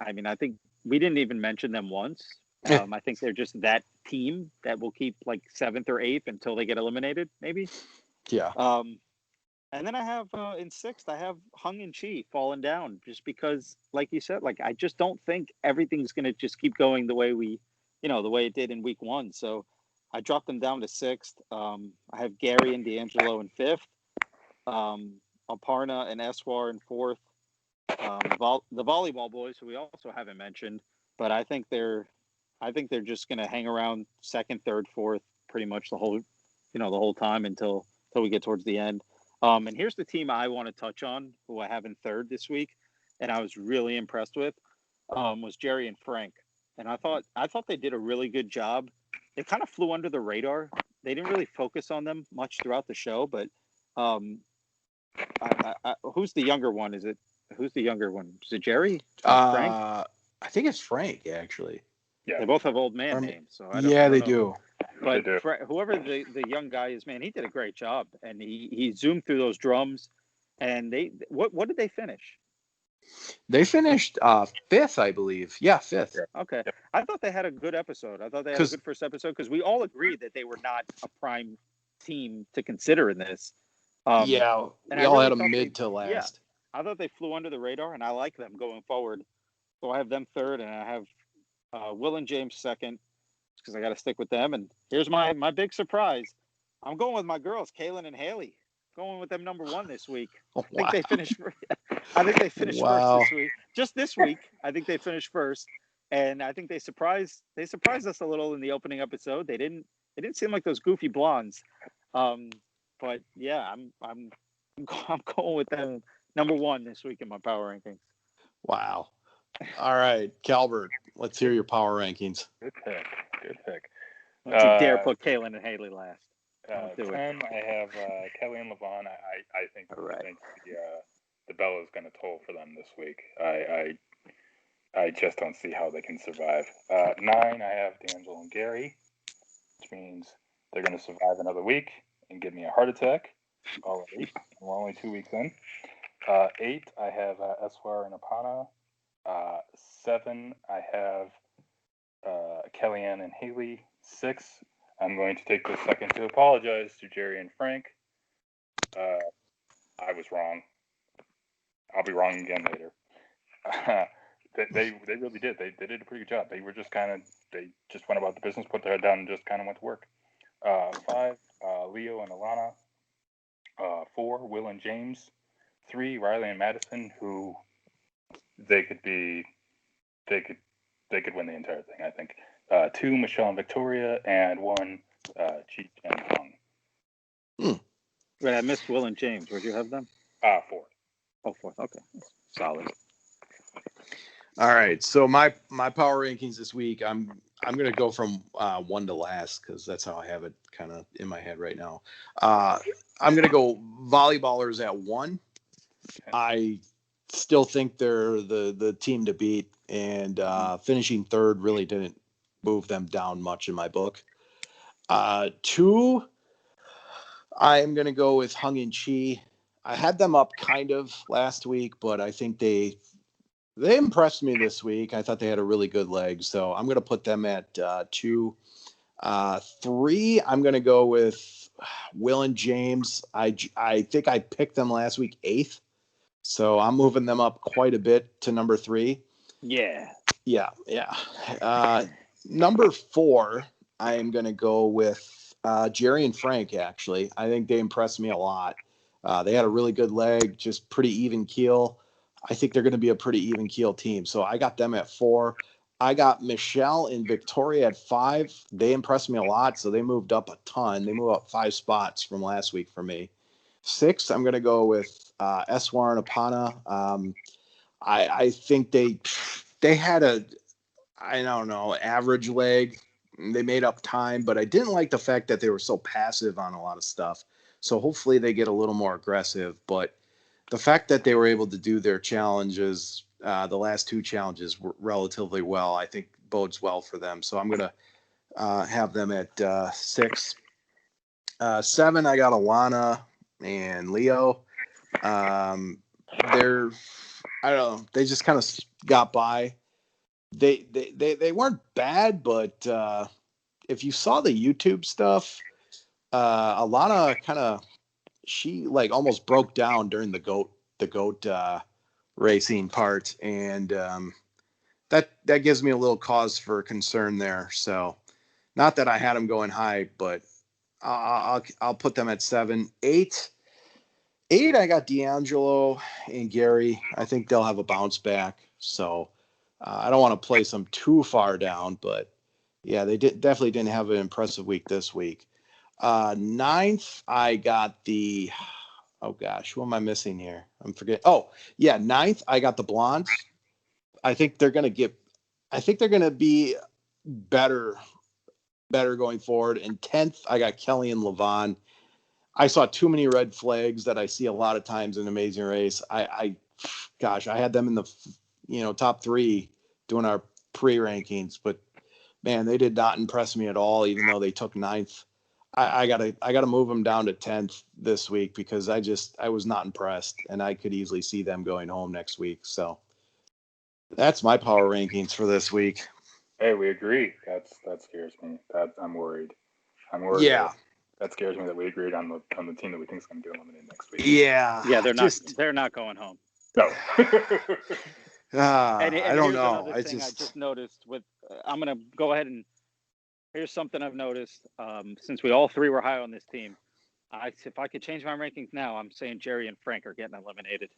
I mean, I think we didn't even mention them once. I think they're just that team that will keep like 7th or 8th until they get eliminated, maybe.
Yeah.
And then I have in 6th, I have Hung and Chi falling down just because, like you said, like I just don't think everything's going to just keep going the way the way it did in week 1. So I dropped them down to 6th. I have Gary and D'Angelo in 5th. Aparna and Eswar in 4th. The volleyball boys, who we also haven't mentioned, but I think they're just going to hang around 2nd, 3rd, 4th, pretty much the whole time until we get towards the end. And here's the team I want to touch on, who I have in 3rd this week, and I was really impressed with, was Jerry and Frank. And I thought they did a really good job. They kind of flew under the radar. They didn't really focus on them much throughout the show, but who's the younger one? Who's the younger one? Is it Jerry? Frank?
I think it's Frank actually.
Yeah.
They both have old man names, so I don't
they
know.
do.
But whoever the young guy is, man, he did a great job, and he zoomed through those drums. And what did they finish?
They finished 5th, I believe. Yeah, 5th.
Yeah.
Okay,
Yep.
I thought they had a good episode. I thought they had a good first episode because we all agreed that they were not a prime team to consider in this.
Yeah, we all had a mid to last.
Yeah, I thought they flew under the radar, and I like them going forward. So I have them 3rd, and I have Will and James 2nd because I got to stick with them. And here's my big surprise: I'm going with my girls, Kaylin and Haley. Going with them number 1 this week.
Oh,
I think they finished.
Wow.
First this week. Just this week, I think they finished first, and I think they surprised us a little in the opening episode. They didn't seem like those goofy blondes. But yeah, I'm going with them number 1 this week in my power rankings.
Wow. All right, Calbert, let's hear your power rankings.
Good pick.
Don't you dare put Kaylin and Haley last.
10, I have Kelly and Levon. I think the bell is going to toll for them this week. I just don't see how they can survive. 9, I have D'Angelo and Gary, which means they're going to survive another week and give me a heart attack already. We're only 2 weeks in. 8, I have Eswar and Apana. 7, I have Kellyanne and Haley. 6, I'm going to take this second to apologize to Jerry and Frank. I was wrong. I'll be wrong again later. They really did. They did a pretty good job. They just went about the business, put their head down, and just kind of went to work. 5, Leo and Alana. 4, Will and James. 3, Riley and Madison, who they could win the entire thing, I think. 2, Michelle and Victoria, and 1, Cheech and Hung.
Wait, I missed Will and James. Where'd you have them?
4.
Oh, 4th. Okay, solid.
All right, so my power rankings this week, I'm gonna go from 1 to last because that's how I have it kind of in my head right now. I'm gonna go volleyballers at 1. I still think they're the team to beat, and finishing third really didn't move them down much in my book. 2, I am gonna go with Hung and Chi. I had them up kind of last week, but I think they impressed me this week. I thought they had a really good leg, so I'm going to put them at 2. 3, I'm going to go with Will and James. I think I picked them last week 8th, so I'm moving them up quite a bit to number 3.
Yeah.
Number 4, I am going to go with Jerry and Frank, actually. I think they impressed me a lot. They had a really good leg, just pretty even keel. I think they're going to be a pretty even keel team. So I got them at 4. I got Michelle and Victoria at 5. They impressed me a lot, so they moved up a ton. They moved up 5 spots from last week for me. 6, I'm going to go with Eswar and Apana. I think they had I don't know, average leg. They made up time, but I didn't like the fact that they were so passive on a lot of stuff. So hopefully they get a little more aggressive. But the fact that they were able to do their challenges, the last 2 challenges, were relatively well, I think bodes well for them. So I'm going to have them at 6. 7, I got Alana and Leo. They're, I don't know, they just kind of got by. They weren't bad, but if you saw the YouTube stuff, Alana kind of, she like almost broke down during the goat racing part, and that gives me a little cause for concern there. So, not that I had them going high, but I'll put them at 7. 8, I got D'Angelo and Gary. I think they'll have a bounce back. So I don't want to place them too far down, but yeah, they definitely didn't have an impressive week this week. 9th, I got the, oh gosh, who am I missing here? I'm forgetting. Oh yeah, 9th, I got the Blondes. I think they're going to be better going forward. And 10th, I got Kelly and Levon. I saw too many red flags that I see a lot of times in Amazing Race. I had them in the top 3 doing our pre-rankings, but man, they did not impress me at all, even though they took 9th. I gotta move them down to 10th this week because I was not impressed, and I could easily see them going home next week. So that's my power rankings for this week.
Hey, we agree. That scares me. I'm worried.
Yeah.
That scares me that we agreed on the team that we think is going to get eliminated next week.
Yeah.
Yeah, they're not going home.
No.
I don't know.
I just noticed I'm going to go ahead and here's something I've noticed. Since we all 3 were high on this team, if I could change my rankings now, I'm saying Jerry and Frank are getting eliminated.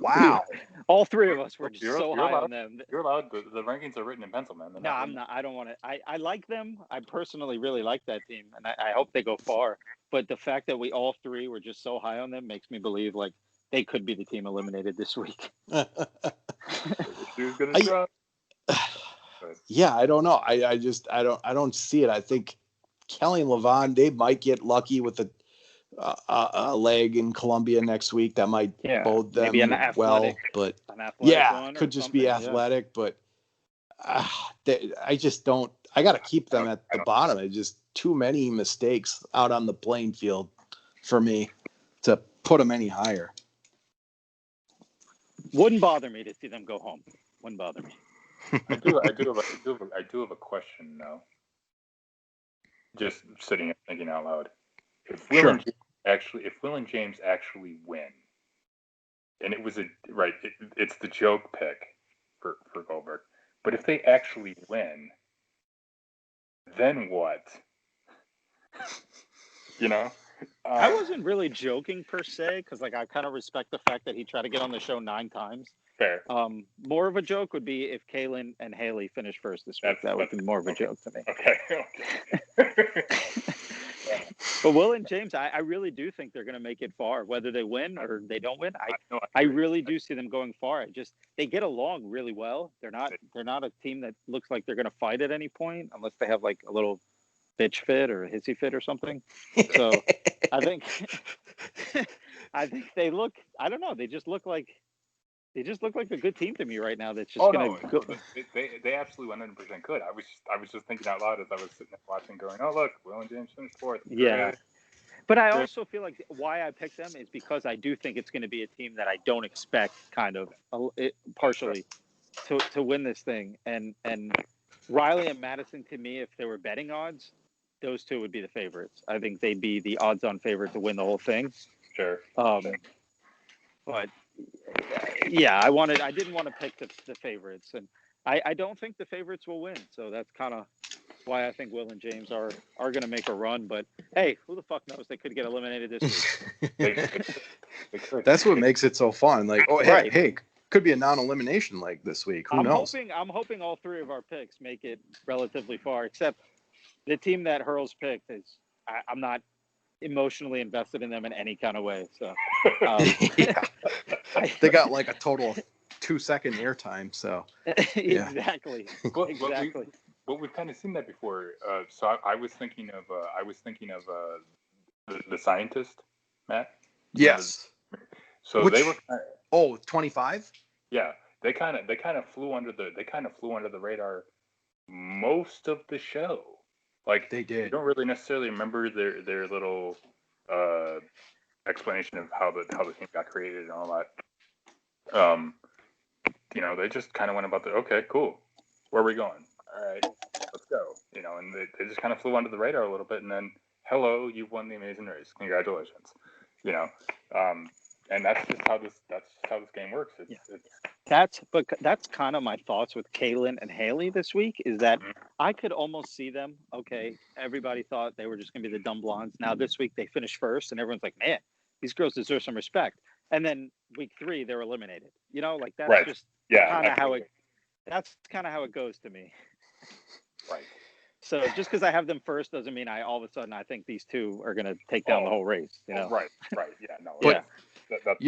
Wow.
All 3 of us were just so high on them.
You're allowed. The rankings are written in pencil, man.
No, I'm not. I don't want to. I like them. I personally really like that team, and I hope they go far. But the fact that we all 3 were just so high on them makes me believe like they could be the team eliminated this week.
Who's gonna try?
Yeah, I don't know. I don't see it. I think Kelly and Levon, they might get lucky with a leg in Columbia next week. That might bode them
maybe an athletic,
well, but could just be athletic. But I just don't. I got to keep them at the bottom. It's just too many mistakes out on the playing field for me to put them any higher.
Wouldn't bother me to see them go home. Wouldn't bother me.
I do have a question now. Just sitting and thinking out loud. If Will and James actually win, and it was it's the joke pick for Goldberg. But if they actually win, then what? You know?
I wasn't really joking per se, because like I kind of respect the fact that he tried to get on the show 9 times.
Fair.
More of a joke would be if Kaylin and Haley finish first this week. That would be more of a joke to me.
Okay.
But Will and James, I really do think they're going to make it far, whether they win or they don't win. I really do see them going far. They get along really well. They're not a team that looks like they're going to fight at any point, unless they have like a little bitch fit or a hissy fit or something. So I think they look. I don't know. They just look like a good team to me right now. That's just going to go.
They absolutely 100% could. I was just thinking out loud as I was sitting there watching, going, "Oh look, Will and James finished 4th."
Yeah. But I also feel like why I picked them is because I do think it's going to be a team that I don't expect, kind of partially, to win this thing. And Riley and Madison, to me, if there were betting odds, those two would be the favorites. I think they'd be the odds-on favorite to win the whole thing.
Sure.
But yeah, I didn't want to pick the favorites, and I don't think the favorites will win. So that's kind of why I think Will and James are going to make a run. But hey, who the fuck knows? They could get eliminated this week.
That's what makes it so fun. Like, oh,
Right.
hey, could be a non-elimination like this week. Who knows?
I'm hoping all 3 of our picks make it relatively far, except the team that Hurls picked is I'm not emotionally invested in them in any kind of way. So
yeah. They got like a total of 2-second airtime. So yeah.
Exactly.
But we've kind of seen that before. So I was thinking of the scientist, Matt.
Yes.
So they were.
25.
Yeah, they kind of flew under the radar most of the show. Like
they did.
You don't really necessarily remember their little explanation of how the team got created and all that. They just kind of went about okay, cool. Where are we going? All right, let's go. And they just kind of flew under the radar a little bit, and then hello, you've won the Amazing Race. Congratulations. And that's just how this game works.
That's kind of my thoughts with Kaylin and Haley this week, is that I could almost see them. Okay, everybody thought they were just going to be the dumb blondes. Now this week they finished first, and everyone's like, man, these girls deserve some respect. And then week 3 they're eliminated. That's
right.
Just
kind
of how it goes to me.
Right.
So just because I have them first doesn't mean all of a sudden I think these 2 are going to take down the whole race.
Right. Yeah. No.
But,
that's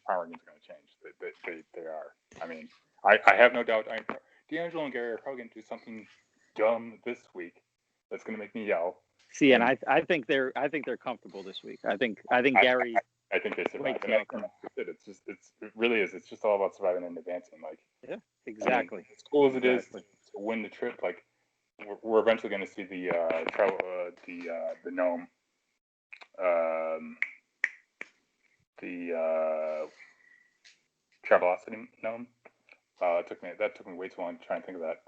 power games are going to change. They are. I mean, I have no doubt. D'Angelo and Gary are probably going to do something dumb this week that's going to make me yell.
See, and I think they're comfortable this week. I think Gary.
I think they survive. It really is. It's just all about surviving and advancing. Like,
yeah, exactly.
As cool as it is to win the trip, like we're eventually going to see the gnome, the Travelocity gnome. That took me way too long to try and think of that.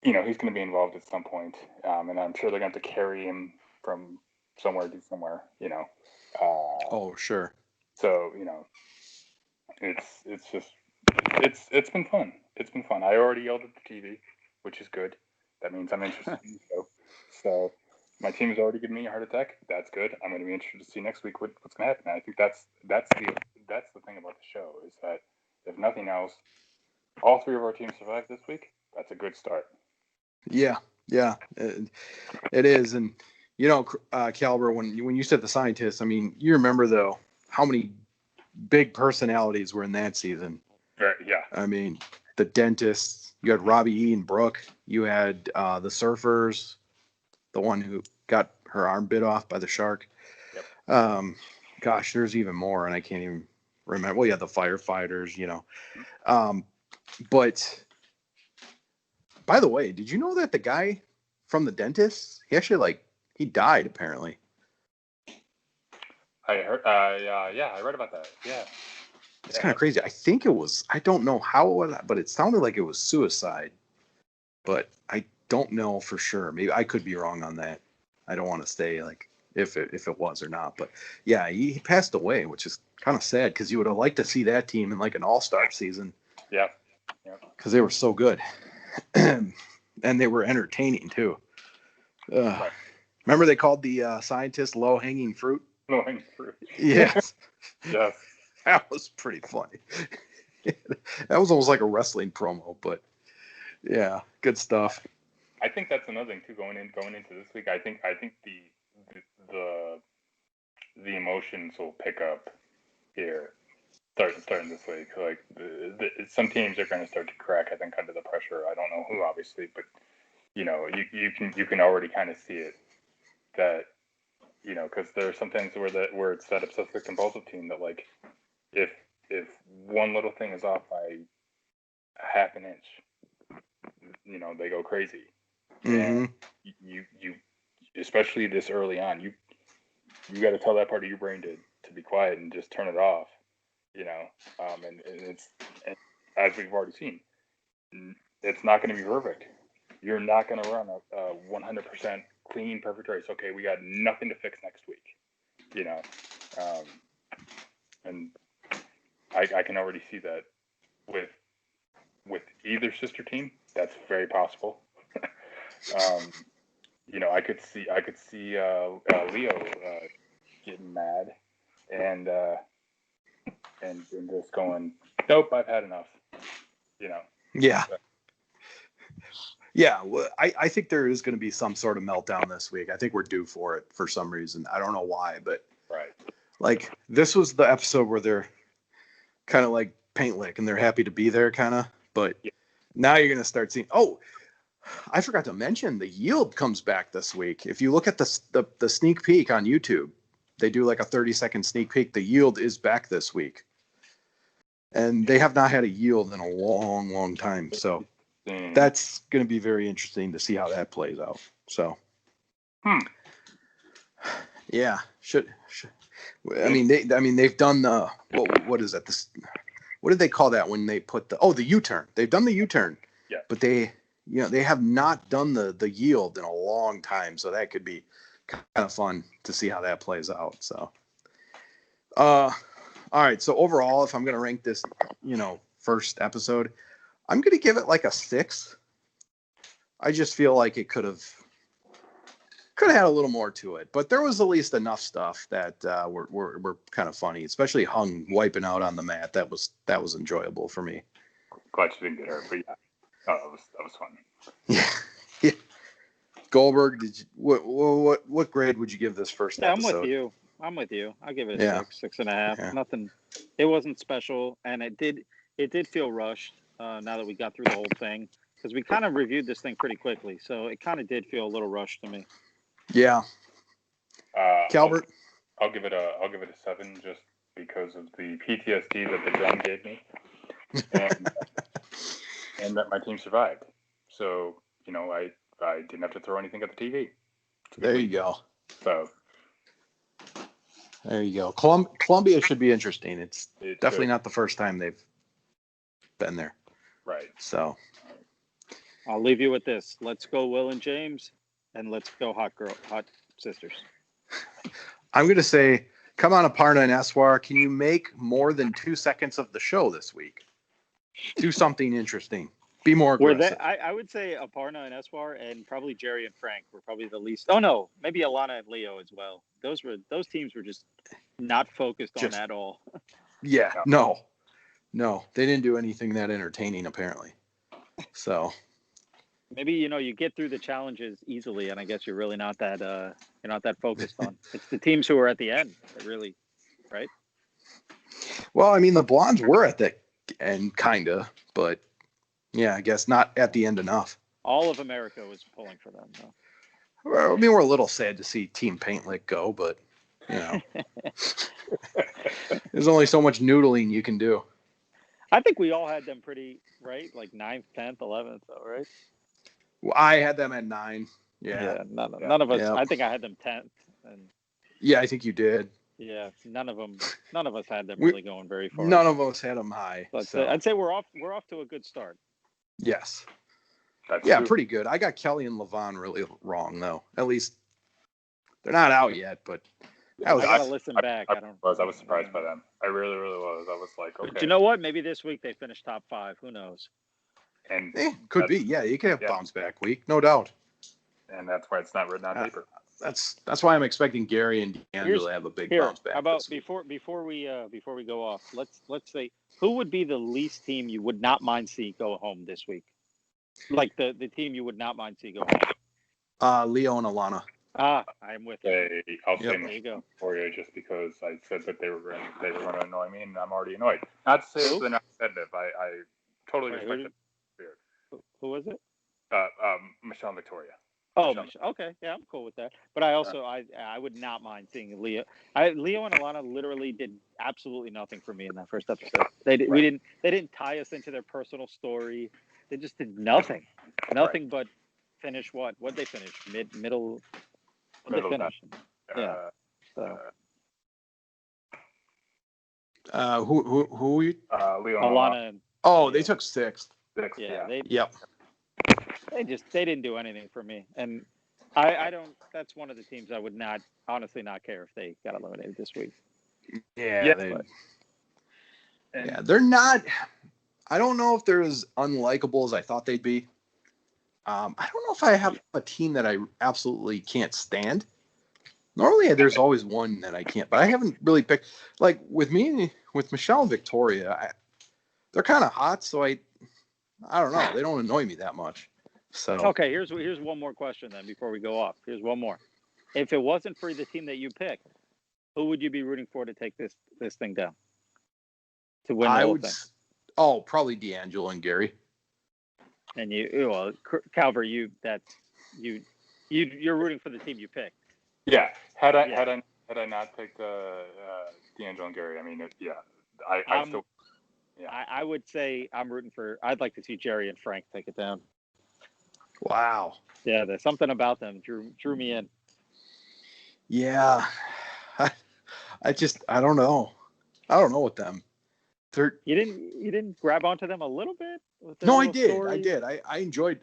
He's going to be involved at some point, and I'm sure they're going to have to carry him from somewhere to somewhere.
Oh, sure.
So it's been fun. It's been fun. I already yelled at the TV, which is good. That means I'm interested in the show. So my team has already given me a heart attack. That's good. I'm going to be interested to see next week what's going to happen. And I think that's the thing about the show, is that if nothing else, all 3 of our teams survived this week. That's a good start.
Yeah, it is. And Calbert, when you said the scientists, I mean, you remember though how many big personalities were in that season.
Right. Yeah.
I mean, the dentists. You had Robbie E. and Brooke. You had the surfers, the one who got her arm bit off by the shark.
Yep.
Gosh, there's even more, and I can't even remember. Well, yeah, the firefighters. But by the way, did you know that the guy from the dentist, he actually he died apparently?
I heard. Yeah, I read about that. Yeah.
It's kind of crazy. I think it was. I don't know how it was, but it sounded like it was suicide. But I don't know for sure. Maybe I could be wrong on that. I don't want to say if it was or not. But yeah, he passed away, which is kind of sad because you would have liked to see that team in like an all-star season.
Yeah.
Because they were so good. And they were entertaining too.
Right.
Remember they called the scientists low-hanging fruit?
Low-hanging fruit.
Yes.
Yes.
That was pretty funny. That was almost like a wrestling promo, but yeah, good stuff.
I think that's another thing too. Going into this week, I think the emotions will pick up here starting this week. Like some teams are going to start to crack. I think under the pressure. I don't know who, obviously, but you know, you can already kind of see it. That you know, because there are some things where it's that obsessive compulsive team that like if one little thing is off by a half an inch, you know, they go crazy.
Mm-hmm.
And you especially this early on, you got to tell that part of your brain to be quiet and just turn it off, you know. And it's as we've already seen, it's not going to be perfect. You're not going to run a 100% clean, perfect race. Okay, we got nothing to fix next week, you know. And I can already see that with either sister team. That's very possible. You know, I could see Leo getting mad and just going, nope, I've had enough. You know.
Yeah. Yeah, well, I think there is going to be some sort of meltdown this week. I think we're due for it for some reason. I don't know why, but
right.
Like this was the episode where they're kind of like paint lick and they're happy to be there, kind of. But
yeah.
Now you're going to start seeing. Oh, I forgot to mention the yield comes back this week. If you look at the sneak peek on YouTube, they do like a 30-second sneak peek. The yield is back this week, and they have not had a yield in a long, long time. So that's going to be very interesting to see how that plays out. So, yeah, should. I mean, they've done the what is that? This, what did they call that when they put the U-turn? They've done the U-turn.
Yeah.
But they have not done the yield in a long time, so that could be kind of fun to see how that plays out. So, all right. So overall, if I'm going to rank this, first episode, I'm going to give it like a 6. I just feel like it could have had a little more to it, but there was at least enough stuff that were kind of funny, especially Hung wiping out on the mat. That was enjoyable for me.
Glad you didn't get hurt, but yeah. Oh, that was fun.
Yeah. Goldberg, what grade would you give this first episode?
I'm with you. I'll give it a 6.5. Yeah. Nothing. It wasn't special, and it did feel rushed. Now that we got through the whole thing, because we kind of reviewed this thing pretty quickly, so it kind of did feel a little rushed to me.
Yeah. Calbert,
I'll give it a 7 just because of the PTSD that the drum gave me, and that my team survived. So, I didn't have to throw anything at the TV.
There you go.
So.
There you go. Columbia should be interesting. It's definitely not the first time they've been there.
Right.
So.
I'll leave you with this. Let's go Will and James, and let's go Hot Sisters.
I'm going to say, come on, Aparna and Eswar. Can you make more than 2 seconds of the show this week? Do something interesting. Be more aggressive.
I would say Aparna and Eswar and probably Jerry and Frank were probably the least. Oh no, maybe Alana and Leo as well. Those teams were just not focused on at all.
Yeah, no, they didn't do anything that entertaining apparently. So
maybe you get through the challenges easily, and I guess you're really not that focused on. It's the teams who are at the end that really, right?
Well, I mean, the Blondes were at the end, kinda, but. Yeah, I guess not at the end enough.
All of America was pulling for them, though.
Well, I mean, we're a little sad to see Team Paint Lick go, but, there's only so much noodling you can do.
I think we all had them pretty, right? Like 9th, 10th, 11th, though, right?
Well, I had them at 9. Yeah.
None of us. Yep. I think I had them 10th. And
yeah, I think you did.
Yeah, none of us had them really going very far.
None of us had them high.
So I'd say we're off to a good start.
Yes.
That's true.
Pretty good. I got Kelly and Levon really wrong, though. At least They're not out yet, but that was.
I gotta listen back.
I was surprised by them. I really, really was. I was like, okay.
But you know what? Maybe this week they finish top 5. Who knows?
And
could be. Yeah, you can have bounce back week, no doubt.
And that's why it's not written on paper.
That's why I'm expecting Gary and D'Angelo to have a big bounce back.
How about before we go off? Let's say who would be the least team you would not mind see go home this week? Like the team you would not mind see go home.
Leo and Alana.
I'm with you.
I'll say
there you go.
For you just because I said that they were going to annoy me, and I'm already annoyed. Not to say they're not competitive. I totally respect it.
Who was it?
Michelle and Victoria.
Oh, okay. Yeah, I'm cool with that. But I also, I would not mind seeing Leo. Leo and Alana literally did absolutely nothing for me in that first episode. They didn't tie us into their personal story. They just did nothing but finish what? What'd they finish? Middle. What'd they finish? Yeah. So.
Who?
Leo and
Alana.
Oh, they took 6th.
Yeah.
Yep.
They didn't do anything for me, and I don't. That's one of the teams I would not honestly not care if they got eliminated this week.
Yeah, they're not. I don't know if they're as unlikable as I thought they'd be. I don't know if I have a team that I absolutely can't stand. Normally, there's always one that I can't, but I haven't really picked. Like with Michelle and Victoria, they're kind of hot, so I don't know. They don't annoy me that much. So
okay, here's one more question then before we go off. Here's one more. If it wasn't for the team that you picked, who would you be rooting for to take this thing down? To win the whole thing?
Oh, probably D'Angelo and Gary.
And Calbert, you're rooting for the team you picked.
Yeah. Had I not picked D'Angelo and Gary, I mean, I still. Yeah.
I would say I'm rooting for. I'd like to see Jerry and Frank take it down.
Wow.
Yeah, there's something about them drew me in.
Yeah, I don't know. I don't know with them.
You didn't grab onto them a little bit?
No, I did. I enjoyed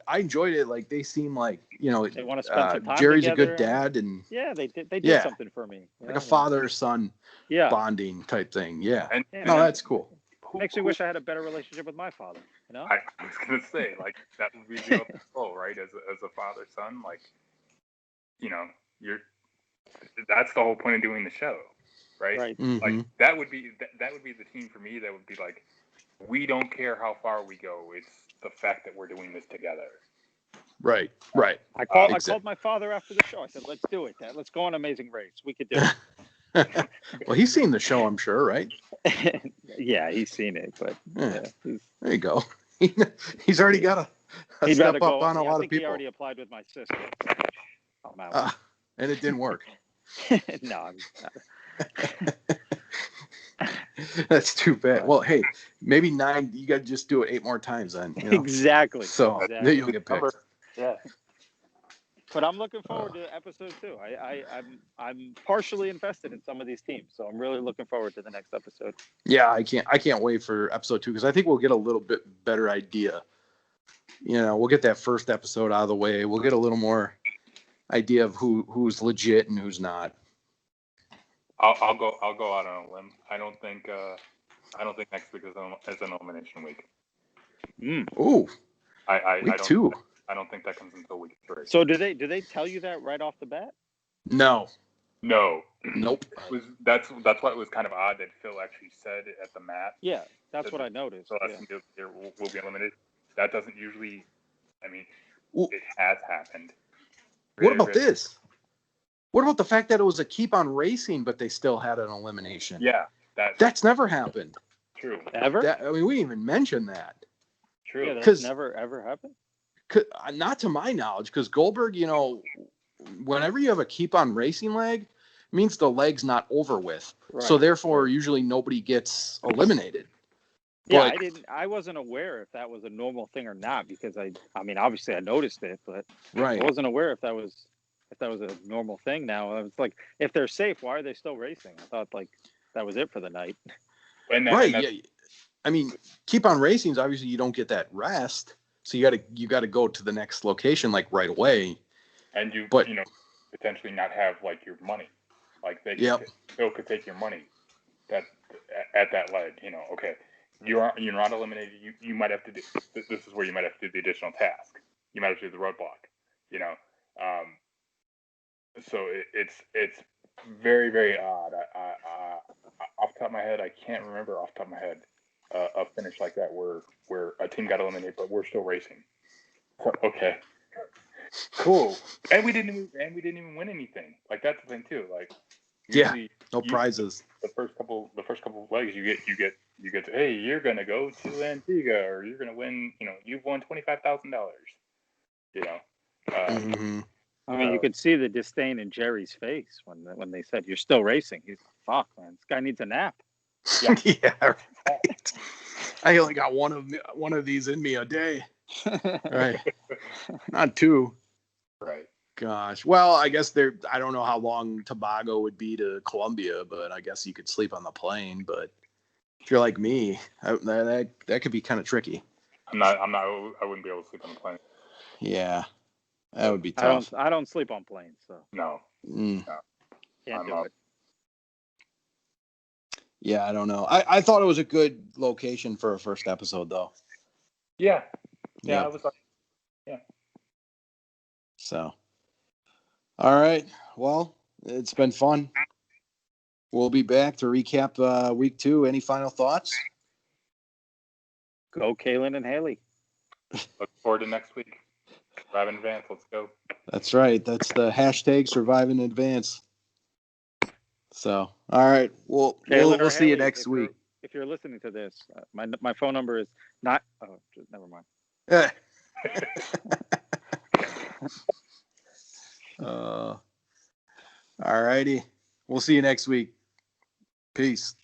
it. Like they seem like
they want to spend some time
Jerry's
together.
a good dad, and
yeah, they did something for me.
Like a father-son bonding type thing. Yeah. No, that's cool.
Makes me wish I had a better relationship with my father. You know,
I was gonna say like that would be the goal, right? As a father-son, like that's the whole point of doing the show, right?
Right.
Mm-hmm.
Like that would be the team for me. That would be like, we don't care how far we go. It's the fact that we're doing this together.
Right.
I called my father after the show. I said, "Let's do it, Dad. Let's go on Amazing Race. We could do it."
Well, he's seen the show, I'm sure, right?
Yeah, he's seen it, but
there you go. He's already got a step up on a lot of people.
He already applied with my sister. I'm out.
And it didn't work.
No.
That's too bad. Well, hey, maybe 9. You got to just do it 8 more times then. You know?
Exactly.
So then you'll get picked.
Yeah.
But I'm looking forward to episode 2. I'm partially invested in some of these teams, so I'm really looking forward to the next episode.
Yeah, I can't wait for episode 2 because I think we'll get a little bit better idea. We'll get that first episode out of the way. We'll get a little more idea of who's legit and who's not.
I'll go out on a limb. I don't think next week is an elimination week.
Ooh.
Week 2. I don't think that comes until week 3.
So do they tell you that right off the bat?
No.
Nope. That's why it was kind of odd that Phil actually said at the mat.
Yeah, that's what I noticed.
So we'll be eliminated. That doesn't usually. I mean, it has happened.
What about this? What about the fact that it was a keep on racing, but they still had an elimination?
Yeah,
that's never happened.
True.
Ever?
We didn't even mention that.
True.
Yeah, that's never ever happened.
Not to my knowledge, because Goldberg, whenever you have a keep on racing leg, it means the leg's not over with. Right. So therefore, usually nobody gets eliminated.
Yeah, I wasn't aware if that was a normal thing or not because I mean, obviously I noticed it, but I wasn't aware if that was a normal thing. Now I was like, if they're safe, why are they still racing? I thought like that was it for the night.
Yeah. I mean, keep on racing is obviously you don't get that rest. So you got to go to the next location like right away.
And potentially not have like your money. Like they still could take your money that at that leg. Okay, you're not eliminated. You might have to do. This is where you might have to do the additional task. You might have to do the roadblock. So it's very, very odd. Off the top of my head, I can't remember off the top of my head a finish like that where a team got eliminated, but we're still racing. So, okay, cool. And we didn't even win anything. Like that's the thing too. Like usually,
no prizes.
The first couple of legs, you get to, hey, you're gonna go to Antigua, or you're gonna win. You've won $25,000.
I mean, you could see the disdain in Jerry's face when they said, "You're still racing." He's like, "Fuck, man, this guy needs a nap."
Yeah, yeah, right. I only got one of these in me a day. Right, not two.
Right.
Gosh. Well, I guess I don't know how long Tobago would be to Colombia, but I guess you could sleep on the plane. But if you're like me, that could be kind of tricky.
I wouldn't be able to sleep on the plane.
Yeah. That would be tough.
I don't sleep on planes, so
no.
Can't do it.
Yeah, I don't know. I thought it was a good location for a first episode, though.
Yeah. I was like, yeah.
So, all right. Well, it's been fun. We'll be back to recap week 2. Any final thoughts?
Go Kaylin and Haley.
Look forward to next week. Survive in advance. Let's go.
That's right. That's the hashtag survive in advance. So, all right. We'll see you next week.
If you're listening to this, my phone number is not. Oh, never mind.
All righty. We'll see you next week. Peace.